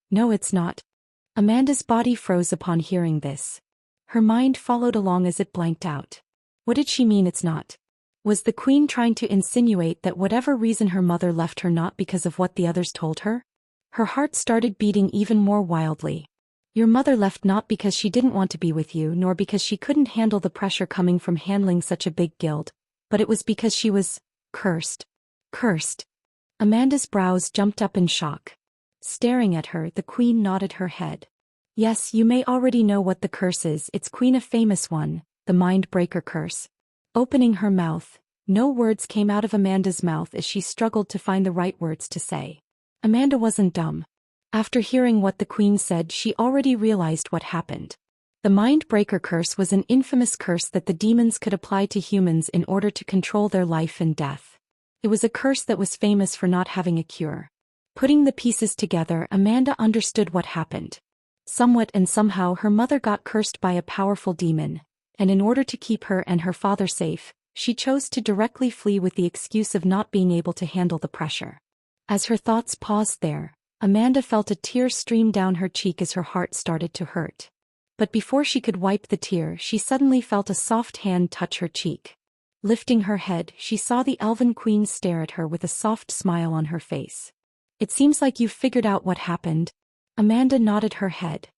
[SPEAKER 1] "No, it's not." Amanda's body froze upon hearing this. Her mind followed along as it blanked out. What did she mean it's not? Was the queen trying to insinuate that whatever reason her mother left her not because of what the others told her? Her heart started beating even more wildly. "Your mother left not because she didn't want to be with you, nor because she couldn't handle the pressure coming from handling such a big guild, but it was because she was cursed." Cursed? Amanda's brows jumped up in shock. Staring at her, the queen nodded her head. "Yes, you may already know what the curse is. It's queen a famous one, the Mind Breaker curse." Opening her mouth, no words came out of Amanda's mouth as she struggled to find the right words to say. Amanda wasn't dumb. After hearing what the queen said, she already realized what happened. The Mind Breaker curse was an infamous curse that the demons could apply to humans in order to control their life and death. It was a curse that was famous for not having a cure. Putting the pieces together, Amanda understood what happened. Somewhat and somehow her mother got cursed by a powerful demon, and in order to keep her and her father safe, she chose to directly flee with the excuse of not being able to handle the pressure. As her thoughts paused there, Amanda felt a tear stream down her cheek as her heart started to hurt. But before she could wipe the tear, she suddenly felt a soft hand touch her cheek. Lifting her head, she saw the elven queen stare at her with a soft smile on her face. "It seems like you've figured out what happened." Amanda nodded her head.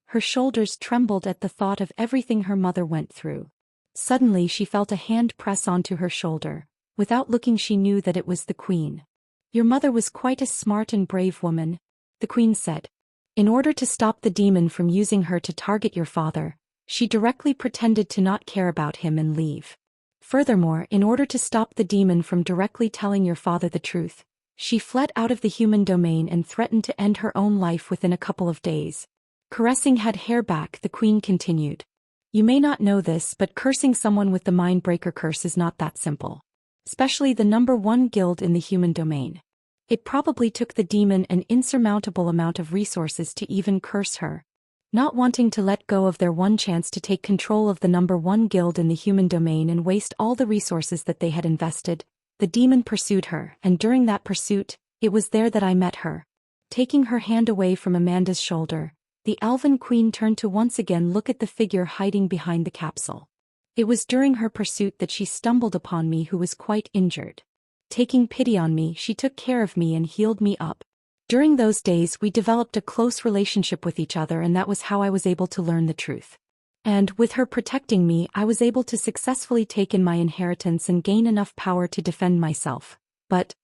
[SPEAKER 1] Her shoulders trembled at the thought of everything her mother went through. Suddenly she felt a hand press onto her shoulder. Without looking, she knew that it was the queen. "Your mother was quite a smart and brave woman," the queen said. "In order to stop the demon from using her to target your father, She directly pretended to not care about him and leave. Furthermore, in order to stop the demon from directly telling your father the truth, she fled out of the human domain and threatened to end her own life within a couple of days. Caressing head hair back, the queen continued. You may not know this, but cursing someone with the Mindbreaker curse is not that simple. Especially the number 1 guild in the human domain. It probably took the demon an insurmountable amount of resources to even curse her. Not wanting to let go of their one chance to take control of the number 1 guild in the human domain and waste all the resources that they had invested, the demon pursued her, and during that pursuit, it was there that I met her. Taking her hand away from Amanda's shoulder, the elven queen turned to once again look at the figure hiding behind the capsule. It was during her pursuit that she stumbled upon me, who was quite injured. Taking pity on me, she took care of me and healed me up. During those days we developed a close relationship with each other, and that was how I was able to learn the truth. And, with her protecting me, I was able to successfully take in my inheritance and gain enough power to defend myself. But,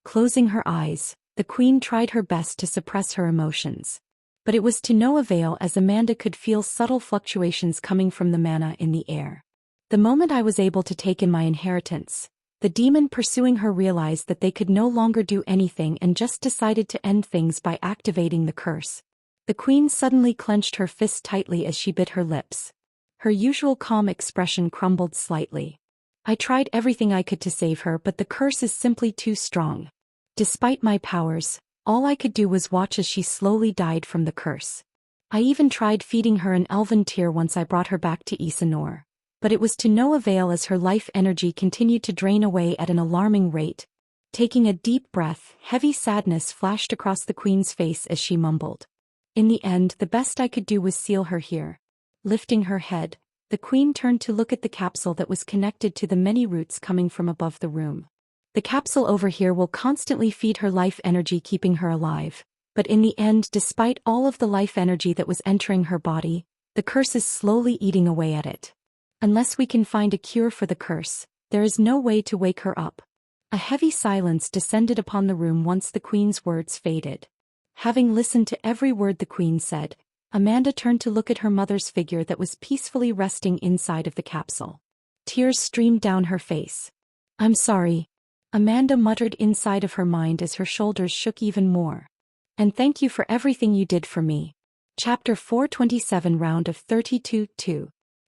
[SPEAKER 1] closing her eyes, the queen tried her best to suppress her emotions. But it was to no avail, as Amanda could feel subtle fluctuations coming from the mana in the air. The moment I was able to take in my inheritance, the demon pursuing her realized that they could no longer do anything and just decided to end things by activating the curse. The queen suddenly clenched her fist tightly as she bit her lips. Her usual calm expression crumbled slightly. I tried everything I could to save her, but the curse is simply too strong. Despite my powers, all I could do was watch as she slowly died from the curse. I even tried feeding her an elven tear once I brought her back to Isanor. But it was to no avail, as her life energy continued to drain away at an alarming rate. Taking a deep breath, heavy sadness flashed across the queen's face as she mumbled. In the end, the best I could do was seal her here. Lifting her head, the queen turned to look at the capsule that was connected to the many roots coming from above the room. The capsule over here will constantly feed her life energy, keeping her alive. But in the end, despite all of the life energy that was entering her body, the curse is slowly eating away at it. Unless we can find a cure for the curse, there is no way to wake her up. A heavy silence descended upon the room once the queen's words faded. Having listened to every word the queen said, Amanda turned to look at her mother's figure that was peacefully resting inside of the capsule. Tears streamed down her face. I'm sorry, Amanda muttered inside of her mind as her shoulders shook even more. And thank you for everything you did for me. Chapter 427, Round of 32-2.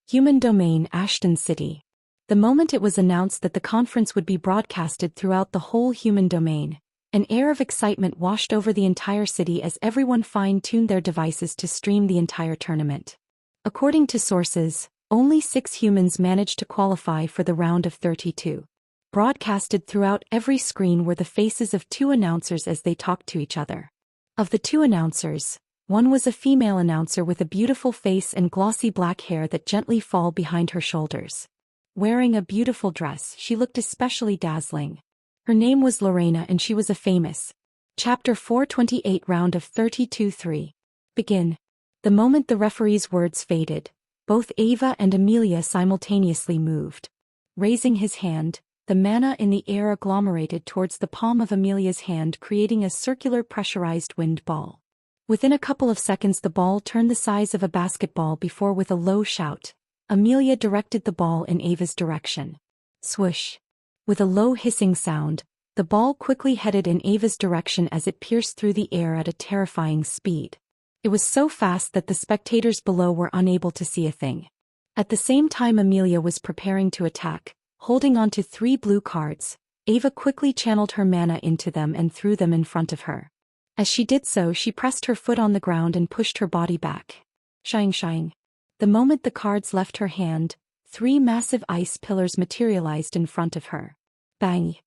[SPEAKER 1] Human Domain, Ashton City. The moment it was announced that the conference would be broadcasted throughout the whole human domain, an air of excitement washed over the entire city as everyone fine-tuned their devices to stream the entire tournament. According to sources, only 6 humans managed to qualify for the round of 32. Broadcasted throughout every screen were the faces of 2 announcers as they talked to each other. Of the 2 announcers, one was a female announcer with a beautiful face and glossy black hair that gently fall behind her shoulders. Wearing a beautiful dress, she looked especially dazzling. Her name was Lorena, and she was a famous. Chapter 428, Round of 32-3. Begin. The moment the referee's words faded, both Ava and Amelia simultaneously moved. Raising his hand, the mana in the air agglomerated towards the palm of Amelia's hand, creating a circular pressurized wind ball. Within a couple of seconds the ball turned the size of a basketball before, with a low shout, Amelia directed the ball in Ava's direction. Swoosh. With a low hissing sound, the ball quickly headed in Ava's direction as it pierced through the air at a terrifying speed. It was so fast that the spectators below were unable to see a thing. At the same time Amelia was preparing to attack, holding onto 3 blue cards, Ava quickly channeled her mana into them and threw them in front of her. As she did so, she pressed her foot on the ground and pushed her body back. Shine shine. The moment the cards left her hand, 3 massive ice pillars materialized in front of her. Bang!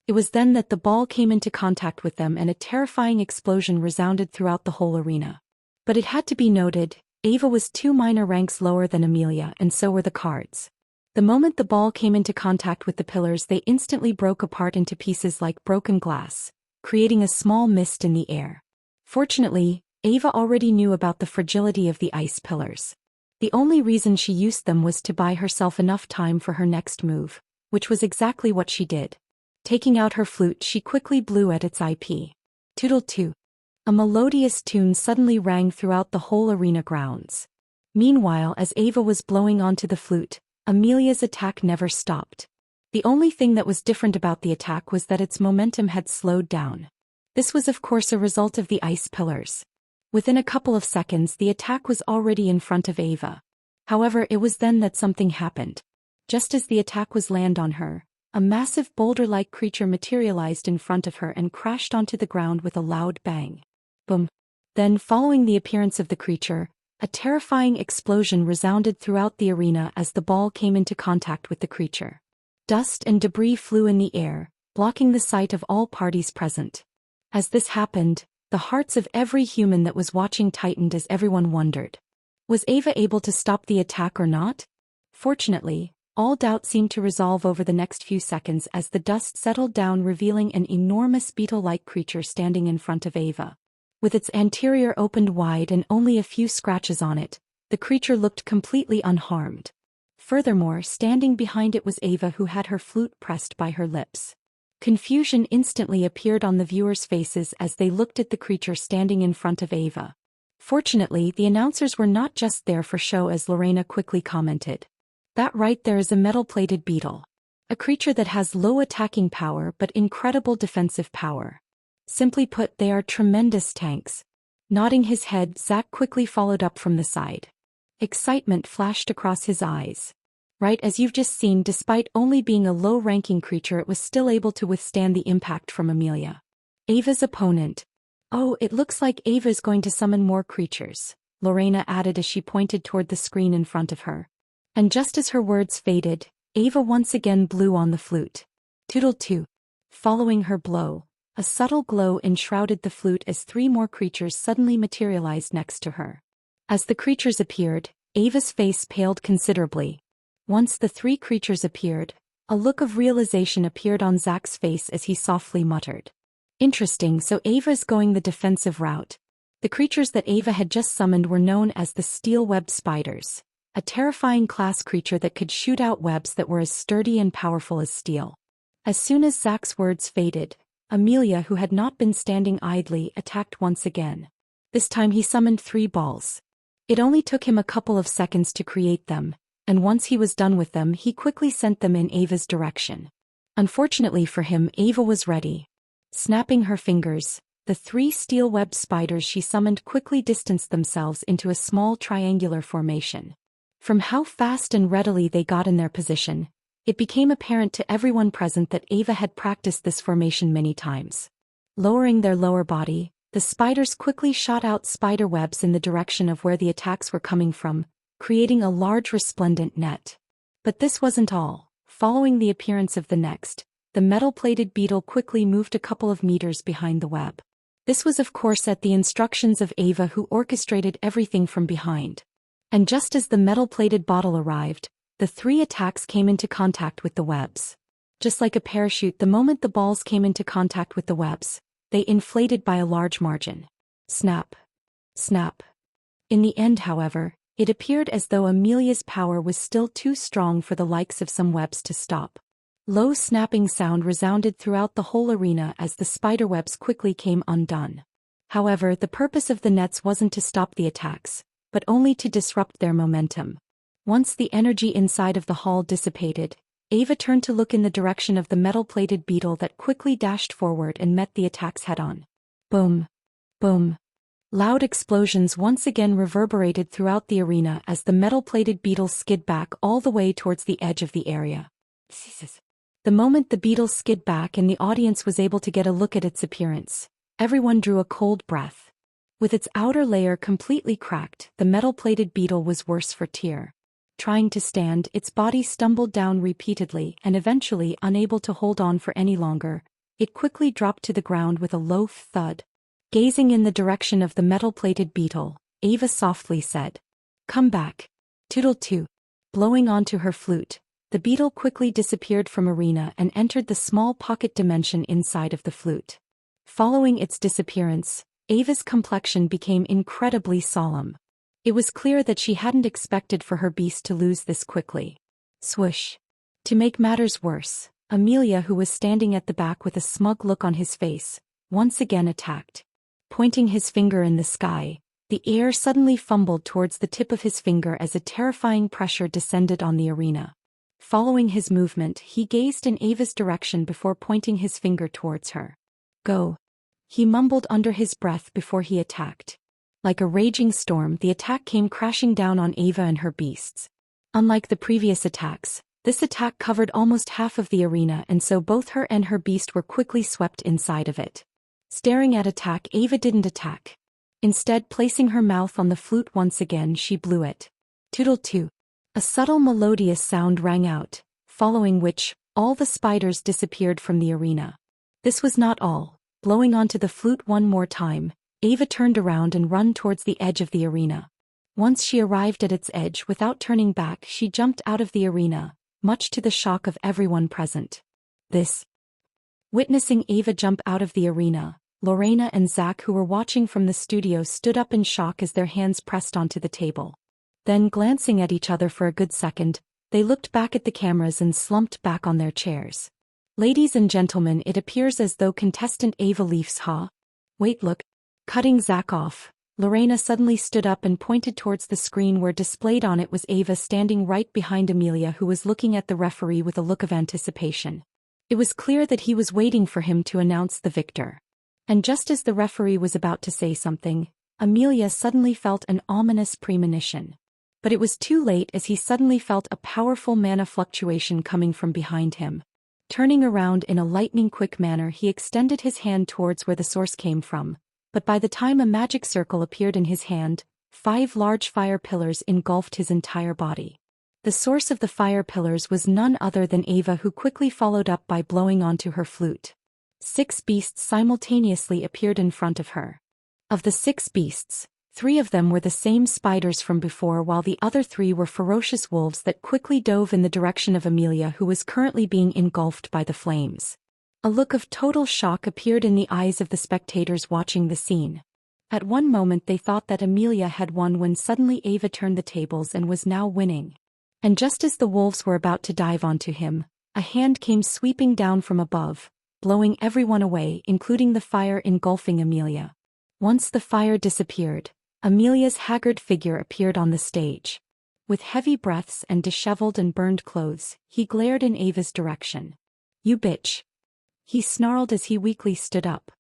[SPEAKER 1] It was then that the ball came into contact with them and a terrifying explosion resounded throughout the whole arena. But it had to be noted, Ava was 2 minor ranks lower than Amelia, and so were the cards. The moment the ball came into contact with the pillars, they instantly broke apart into pieces like broken glass, creating a small mist in the air. Fortunately, Ava already knew about the fragility of the ice pillars. The only reason she used them was to buy herself enough time for her next move, which was exactly what she did. Taking out her flute, she quickly blew at its IP. Toodle-too. A melodious tune suddenly rang throughout the whole arena grounds. Meanwhile, as Ava was blowing onto the flute, Amelia's attack never stopped. The only thing that was different about the attack was that its momentum had slowed down. This was of course a result of the ice pillars. Within a couple of seconds the attack was already in front of Ava. However, it was then that something happened. Just as the attack was land on her, a massive boulder-like creature materialized in front of her and crashed onto the ground with a loud bang. Boom. Then, following the appearance of the creature, a terrifying explosion resounded throughout the arena as the ball came into contact with the creature. Dust and debris flew in the air, blocking the sight of all parties present. As this happened, the hearts of every human that was watching tightened as everyone wondered. Was Ava able to stop the attack or not? Fortunately, all doubt seemed to resolve over the next few seconds as the dust settled down, revealing an enormous beetle-like creature standing in front of Ava. With its anterior opened wide and only a few scratches on it, the creature looked completely unharmed. Furthermore, standing behind it was Ava, who had her flute pressed by her lips. Confusion instantly appeared on the viewers' faces as they looked at the creature standing in front of Ava. Fortunately, the announcers were not just there for show, as Lorena quickly commented. That right there is a metal-plated beetle. A creature that has low attacking power but incredible defensive power. Simply put, they are tremendous tanks. Nodding his head, Zack quickly followed up from the side. Excitement flashed across his eyes. Right, as you've just seen, despite only being a low-ranking creature, it was still able to withstand the impact from Amelia. Ava's opponent. Oh, it looks like Ava is going to summon more creatures, Lorena added as she pointed toward the screen in front of her. And just as her words faded, Ava once again blew on the flute. Toodle-too. Following her blow, a subtle glow enshrouded the flute as three more creatures suddenly materialized next to her. As the creatures appeared, Ava's face paled considerably. Once the three creatures appeared, a look of realization appeared on Zack's face as he softly muttered. Interesting, so Ava's going the defensive route. The creatures that Ava had just summoned were known as the steel-webbed spiders, a terrifying class creature that could shoot out webs that were as sturdy and powerful as steel. As soon as Zack's words faded, Amelia, who had not been standing idly, attacked once again. This time he summoned 3 balls. It only took him a couple of seconds to create them, and once he was done with them he quickly sent them in Ava's direction. Unfortunately for him, Ava was ready. Snapping her fingers, the 3 steel-webbed spiders she summoned quickly distanced themselves into a small triangular formation. From how fast and readily they got in their position, it became apparent to everyone present that Ava had practiced this formation many times. Lowering their lower body, the spiders quickly shot out spider webs in the direction of where the attacks were coming from, creating a large resplendent net. But this wasn't all. Following the appearance of the next, the metal-plated beetle quickly moved a couple of meters behind the web. This was of course at the instructions of Ava, who orchestrated everything from behind. And just as the metal-plated bottle arrived, the 3 attacks came into contact with the webs. Just like a parachute, the moment the balls came into contact with the webs, they inflated by a large margin. Snap. Snap. In the end, however, it appeared as though Amelia's power was still too strong for the likes of some webs to stop. Low snapping sound resounded throughout the whole arena as the spiderwebs quickly came undone. However, the purpose of the nets wasn't to stop the attacks, but only to disrupt their momentum. Once the energy inside of the hall dissipated, Ava turned to look in the direction of the metal-plated beetle that quickly dashed forward and met the attacks head-on. Boom. Boom. Loud explosions once again reverberated throughout the arena as the metal-plated beetle skid back all the way towards the edge of the area. The moment the beetle skid back and the audience was able to get a look at its appearance, everyone drew a cold breath. With its outer layer completely cracked, the metal-plated beetle was worse for tear. Trying to stand, its body stumbled down repeatedly and eventually, unable to hold on for any longer, it quickly dropped to the ground with a low thud. Gazing in the direction of the metal-plated beetle, Ava softly said, "Come back. Toodle-too." Blowing onto her flute, the beetle quickly disappeared from arena and entered the small pocket dimension inside of the flute. Following its disappearance, Ava's complexion became incredibly solemn. It was clear that she hadn't expected for her beast to lose this quickly. Swoosh. To make matters worse, Amelia, who was standing at the back with a smug look on his face, once again attacked. Pointing his finger in the sky, The air suddenly fumbled towards the tip of his finger as a terrifying pressure descended on the arena. Following his movement, he gazed in Ava's direction before pointing his finger towards her. Go. He mumbled under his breath before he attacked. Like a raging storm, the attack came crashing down on Ava and her beasts. Unlike the previous attacks, this attack covered almost half of the arena, and so both her and her beast were quickly swept inside of it. Staring at attack, Ava didn't attack. Instead, placing her mouth on the flute once again, she blew it. Toodle-too. A subtle melodious sound rang out, following which, all the spiders disappeared from the arena. This was not all. Blowing onto the flute one more time, Ava turned around and ran towards the edge of the arena. Once she arrived at its edge, without turning back, she jumped out of the arena, much to the shock of everyone present. Witnessing Ava jump out of the arena, Lorena and Zach, who were watching from the studio, stood up in shock as their hands pressed onto the table. Then, glancing at each other for a good second, they looked back at the cameras and slumped back on their chairs. Ladies and gentlemen, it appears as though contestant Ava Leafs Wait, look. Cutting Zach off, Lorena suddenly stood up and pointed towards the screen where displayed on it was Ava standing right behind Amelia, who was looking at the referee with a look of anticipation. It was clear that he was waiting for him to announce the victor. And just as the referee was about to say something, Amelia suddenly felt an ominous premonition. But it was too late, as he suddenly felt a powerful mana fluctuation coming from behind him. Turning around in a lightning-quick manner, he extended his hand towards where the source came from, but by the time a magic circle appeared in his hand, 5 large fire pillars engulfed his entire body. The source of the fire pillars was none other than Ava, who quickly followed up by blowing onto her flute. 6 beasts simultaneously appeared in front of her. Of the 6 beasts, 3 of them were the same spiders from before, while the other 3 were ferocious wolves that quickly dove in the direction of Amelia, who was currently being engulfed by the flames. A look of total shock appeared in the eyes of the spectators watching the scene. At one moment they thought that Amelia had won, when suddenly Ava turned the tables and was now winning. And just as the wolves were about to dive onto him, a hand came sweeping down from above, blowing everyone away, including the fire engulfing Amelia. Once the fire disappeared, Amelia's haggard figure appeared on the stage. With heavy breaths and disheveled and burned clothes, he glared in Ava's direction. "You bitch," he snarled as he weakly stood up.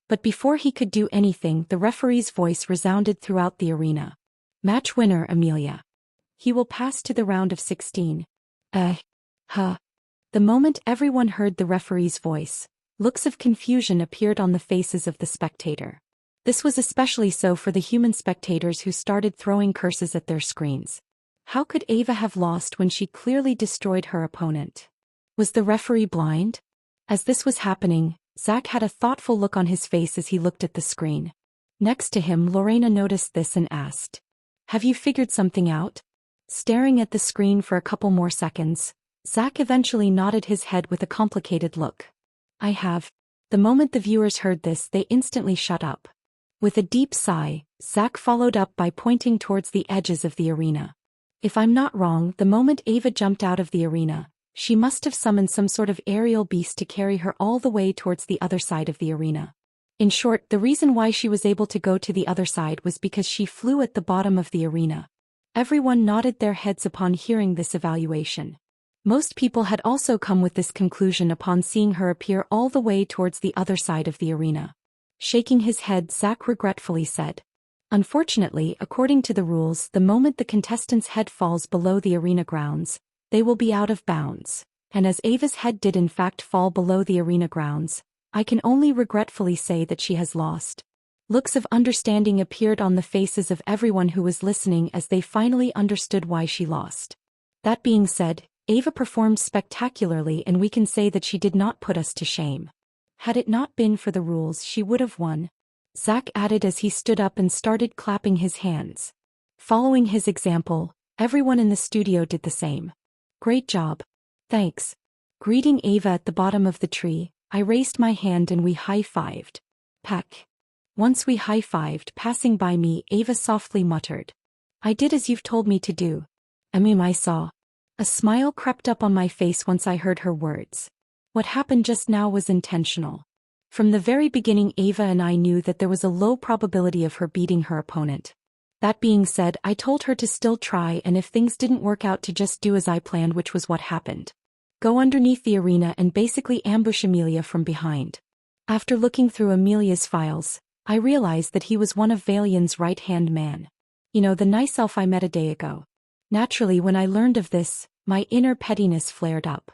[SPEAKER 1] But before he could do anything, the referee's voice resounded throughout the arena. "Match winner, Amelia. He will pass to the round of 16. The moment everyone heard the referee's voice, looks of confusion appeared on the faces of the spectator. This was especially so for the human spectators, who started throwing curses at their screens. How could Ava have lost when she clearly destroyed her opponent? Was the referee blind? As this was happening, Zach had a thoughtful look on his face as he looked at the screen. Next to him, Lorena noticed this and asked, "Have you figured something out?" Staring at the screen for a couple more seconds, Zach eventually nodded his head with a complicated look. "I have." The moment the viewers heard this, they instantly shut up. With a deep sigh, Zach followed up by pointing towards the edges of the arena. "If I'm not wrong, the moment Ava jumped out of the arena, she must have summoned some sort of aerial beast to carry her all the way towards the other side of the arena. In short, the reason why she was able to go to the other side was because she flew at the bottom of the arena." Everyone nodded their heads upon hearing this evaluation. Most people had also come with this conclusion upon seeing her appear all the way towards the other side of the arena. Shaking his head, Zach regretfully said, "Unfortunately, according to the rules, the moment the contestant's head falls below the arena grounds, they will be out of bounds. And as Ava's head did in fact fall below the arena grounds, I can only regretfully say that she has lost." Looks of understanding appeared on the faces of everyone who was listening as they finally understood why she lost. That being said, Ava performed spectacularly, and we can say that she did not put us to shame. Had it not been for the rules, she would have won. Zach added as he stood up and started clapping his hands. Following his example, everyone in the studio did the same. "Great job. Thanks." Greeting Ava at the bottom of the tree, I raised my hand and we high-fived. Peck. Once we high-fived, passing by me, Ava softly muttered, "I did as you've told me to do." I saw. A smile crept up on my face once I heard her words. What happened just now was intentional. From the very beginning, Ava and I knew that there was a low probability of her beating her opponent. That being said, I told her to still try, and if things didn't work out to just do as I planned, which was what happened. Go underneath the arena and basically ambush Amelia from behind. After looking through Amelia's files, I realized that he was one of Valian's right-hand man. You know, the nice elf I met a day ago. Naturally, when I learned of this, my inner pettiness flared up.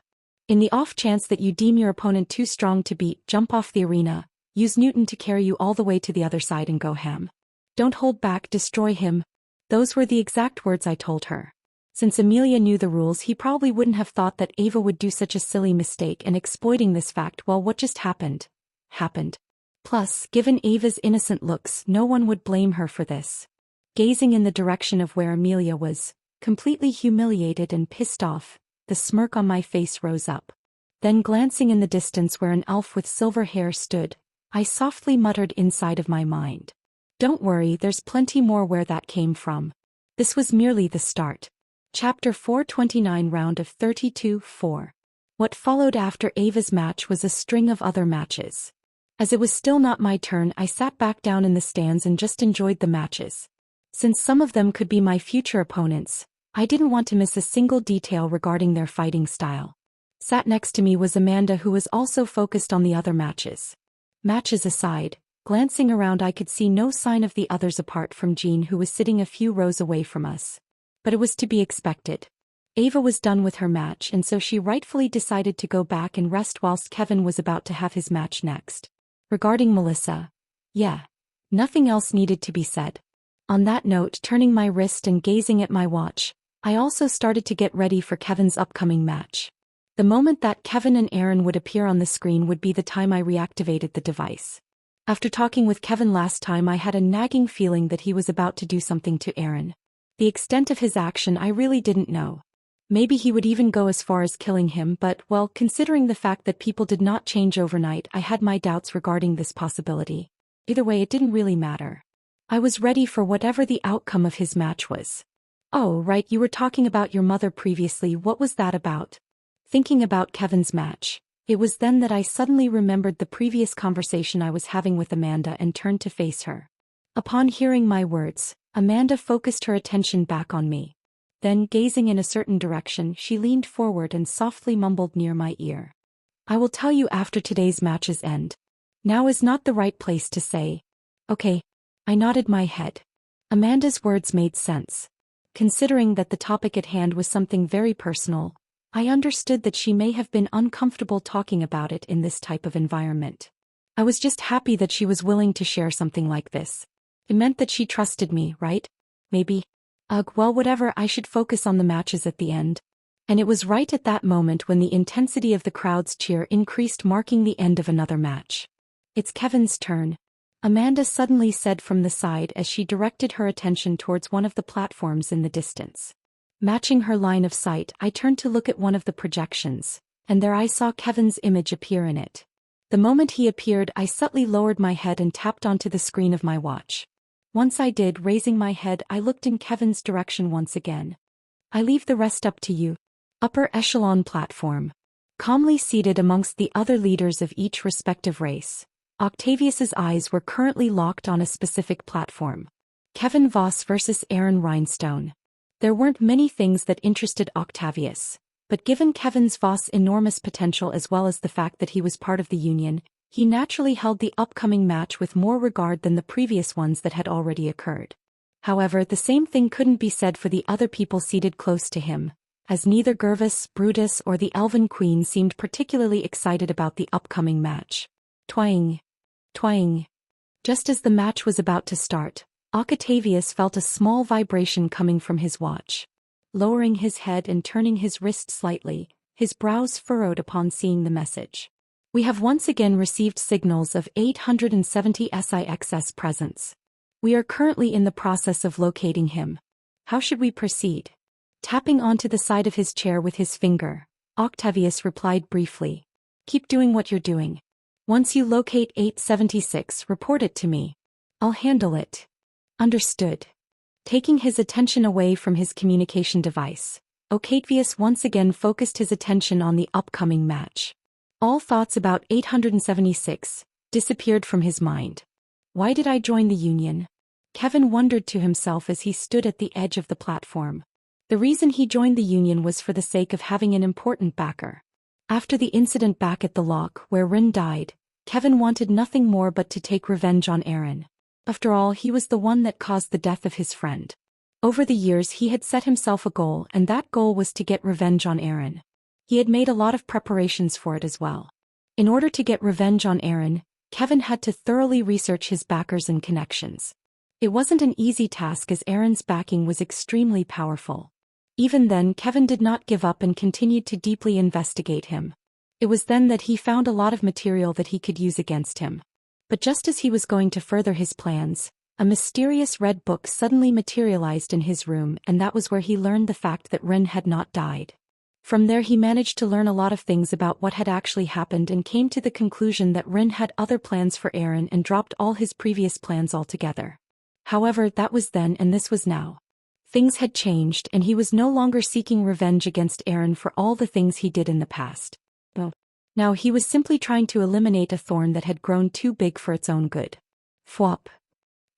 [SPEAKER 1] In the off chance that you deem your opponent too strong to beat, jump off the arena, use Newton to carry you all the way to the other side and go ham. Don't hold back, destroy him. Those were the exact words I told her. Since Amelia knew the rules, he probably wouldn't have thought that Ava would do such a silly mistake, and exploiting this fact, well, what just happened? Plus, given Ava's innocent looks, no one would blame her for this. Gazing in the direction of where Amelia was, completely humiliated and pissed off, the smirk on my face rose up. Then glancing in the distance where an elf with silver hair stood, I softly muttered inside of my mind. Don't worry, there's plenty more where that came from. This was merely the start. Chapter 429, Round of 32-4. What followed after Ava's match was a string of other matches. As it was still not my turn, I sat back down in the stands and just enjoyed the matches. Since some of them could be my future opponents, I didn't want to miss a single detail regarding their fighting style. Sat next to me was Amanda, who was also focused on the other matches. Matches aside, glancing around I could see no sign of the others apart from Jean, who was sitting a few rows away from us. But it was to be expected. Ava was done with her match, and so she rightfully decided to go back and rest whilst Kevin was about to have his match next. Regarding Melissa, nothing else needed to be said. On that note, turning my wrist and gazing at my watch, I also started to get ready for Kevin's upcoming match. The moment that Kevin and Aaron would appear on the screen would be the time I reactivated the device. After talking with Kevin last time, I had a nagging feeling that he was about to do something to Aaron. The extent of his action I really didn't know. Maybe he would even go as far as killing him, but, well, considering the fact that people did not change overnight, I had my doubts regarding this possibility. Either way, it didn't really matter. I was ready for whatever the outcome of his match was. Oh, right, you were talking about your mother previously. What was that about? Thinking about Kevin's match, it was then that I suddenly remembered the previous conversation I was having with Amanda and turned to face her. Upon hearing my words, Amanda focused her attention back on me. Then, gazing in a certain direction, she leaned forward and softly mumbled near my ear. I will tell you after today's matches end. Now is not the right place to say. Okay. I nodded my head. Amanda's words made sense. Considering that the topic at hand was something very personal, I understood that she may have been uncomfortable talking about it in this type of environment. I was just happy that she was willing to share something like this. It meant that she trusted me, right? Maybe. Well, whatever, I should focus on the matches at the end. And it was right at that moment when the intensity of the crowd's cheer increased, marking the end of another match. It's Kevin's turn, Amanda suddenly said from the side as she directed her attention towards one of the platforms in the distance. Matching her line of sight, I turned to look at one of the projections, and there I saw Kevin's image appear in it. The moment he appeared, I subtly lowered my head and tapped onto the screen of my watch. Once I did, raising my head, I looked in Kevin's direction once again. I leave the rest up to you. Upper echelon platform. Calmly seated amongst the other leaders of each respective race, Octavius's eyes were currently locked on a specific platform. Kevin Voss versus Aaron Rhinestone. There weren't many things that interested Octavius, but given Kevin Voss' enormous potential as well as the fact that he was part of the Union, he naturally held the upcoming match with more regard than the previous ones that had already occurred. However, the same thing couldn't be said for the other people seated close to him, as neither Gervas, Brutus or the Elven Queen seemed particularly excited about the upcoming match. Twang. Twang. Just as the match was about to start, Octavius felt a small vibration coming from his watch. Lowering his head and turning his wrist slightly, his brows furrowed upon seeing the message. We have once again received signals of 870 SIXS presence. We are currently in the process of locating him. How should we proceed? Tapping onto the side of his chair with his finger, Octavius replied briefly. Keep doing what you're doing. Once you locate 876, report it to me. I'll handle it. Understood. Taking his attention away from his communication device, Octavius once again focused his attention on the upcoming match. All thoughts about 876 disappeared from his mind. Why did I join the Union? Kevin wondered to himself as he stood at the edge of the platform. The reason he joined the union was for the sake of having an important backer. After the incident back at the lock where Rin died, Kevin wanted nothing more but to take revenge on Aaron. After all, he was the one that caused the death of his friend. Over the years he had set himself a goal, and that goal was to get revenge on Aaron. He had made a lot of preparations for it as well. In order to get revenge on Aaron, Kevin had to thoroughly research his backers and connections. It wasn't an easy task as Aaron's backing was extremely powerful. Even then, Kevin did not give up and continued to deeply investigate him. It was then that he found a lot of material that he could use against him. But just as he was going to further his plans, a mysterious red book suddenly materialized in his room, and that was where he learned the fact that Rin had not died. From there he managed to learn a lot of things about what had actually happened and came to the conclusion that Rin had other plans for Aaron and dropped all his previous plans altogether. However, that was then and this was now. Things had changed and he was no longer seeking revenge against Aaron for all the things he did in the past. Now he was simply trying to eliminate a thorn that had grown too big for its own good. Thwop.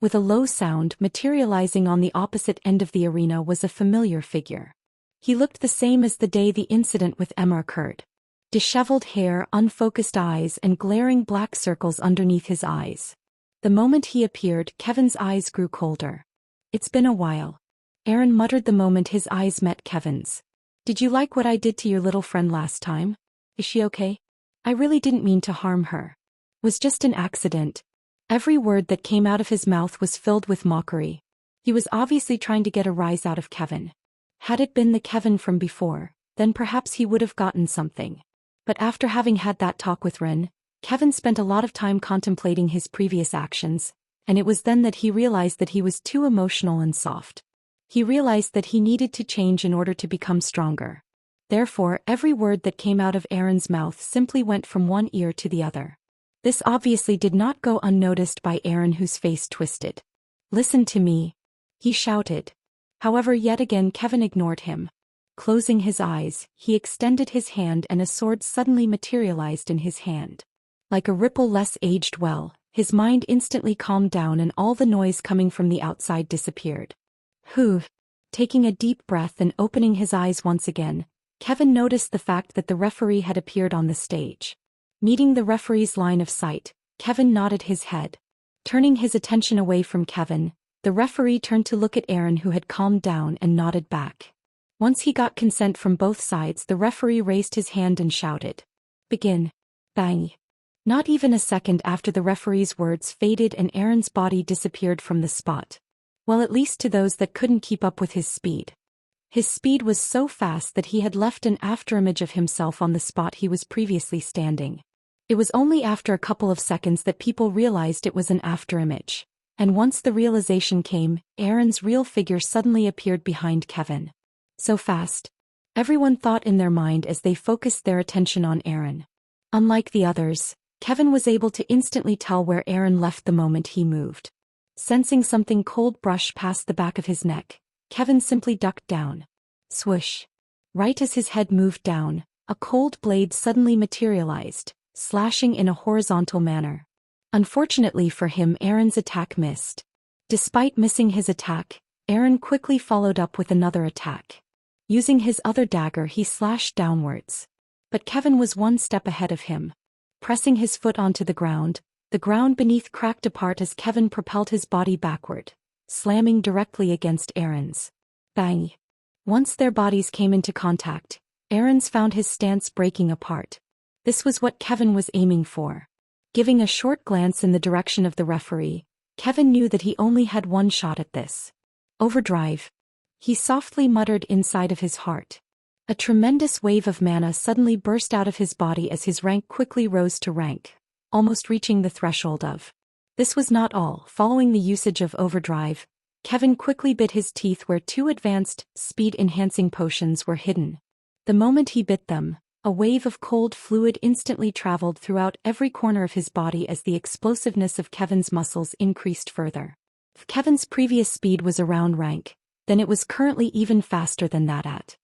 [SPEAKER 1] With a low sound, materializing on the opposite end of the arena was a familiar figure. He looked the same as the day the incident with Emma occurred. Disheveled hair, unfocused eyes, and glaring black circles underneath his eyes. The moment he appeared, Kevin's eyes grew colder. "It's been a while," Aaron muttered the moment his eyes met Kevin's. "Did you like what I did to your little friend last time? Is she okay? I really didn't mean to harm her. Was just an accident." Every word that came out of his mouth was filled with mockery. He was obviously trying to get a rise out of Kevin. Had it been the Kevin from before, then perhaps he would have gotten something. But after having had that talk with Rin, Kevin spent a lot of time contemplating his previous actions, and it was then that he realized that he was too emotional and soft. He realized that he needed to change in order to become stronger. Therefore, every word that came out of Aaron's mouth simply went from one ear to the other. This obviously did not go unnoticed by Aaron, whose face twisted. "Listen to me," he shouted. However, yet again Kevin ignored him. Closing his eyes, he extended his hand and a sword suddenly materialized in his hand. Like a ripple less aged well, his mind instantly calmed down and all the noise coming from the outside disappeared. Whew. Taking a deep breath and opening his eyes once again, Kevin noticed the fact that the referee had appeared on the stage. Meeting the referee's line of sight, Kevin nodded his head. Turning his attention away from Kevin, the referee turned to look at Aaron, who had calmed down and nodded back. Once he got consent from both sides, the referee raised his hand and shouted, "Begin." Bang. Not even a second after the referee's words faded and Aaron's body disappeared from the spot. Well, at least to those that couldn't keep up with his speed. His speed was so fast that he had left an afterimage of himself on the spot he was previously standing. It was only after a couple of seconds that people realized it was an afterimage. And once the realization came, Aaron's real figure suddenly appeared behind Kevin. So fast. Everyone thought in their mind as they focused their attention on Aaron. Unlike the others, Kevin was able to instantly tell where Aaron left the moment he moved. Sensing something cold brush past the back of his neck, Kevin simply ducked down. Swoosh. Right as his head moved down, a cold blade suddenly materialized, slashing in a horizontal manner. Unfortunately for him, Aaron's attack missed. Despite missing his attack, Aaron quickly followed up with another attack. Using his other dagger, he slashed downwards. But Kevin was one step ahead of him. Pressing his foot onto the ground beneath cracked apart as Kevin propelled his body backward, slamming directly against Aaron's. Bang. Once their bodies came into contact, Aaron's found his stance breaking apart. This was what Kevin was aiming for. Giving a short glance in the direction of the referee, Kevin knew that he only had one shot at this. Overdrive. He softly muttered inside of his heart. A tremendous wave of mana suddenly burst out of his body as his rank quickly rose to rank, almost reaching the threshold of. This was not all. Following the usage of overdrive, Kevin quickly bit his teeth where two advanced, speed-enhancing potions were hidden. The moment he bit them, a wave of cold fluid instantly traveled throughout every corner of his body as the explosiveness of Kevin's muscles increased further. If Kevin's previous speed was around rank, then it was currently even faster than that at.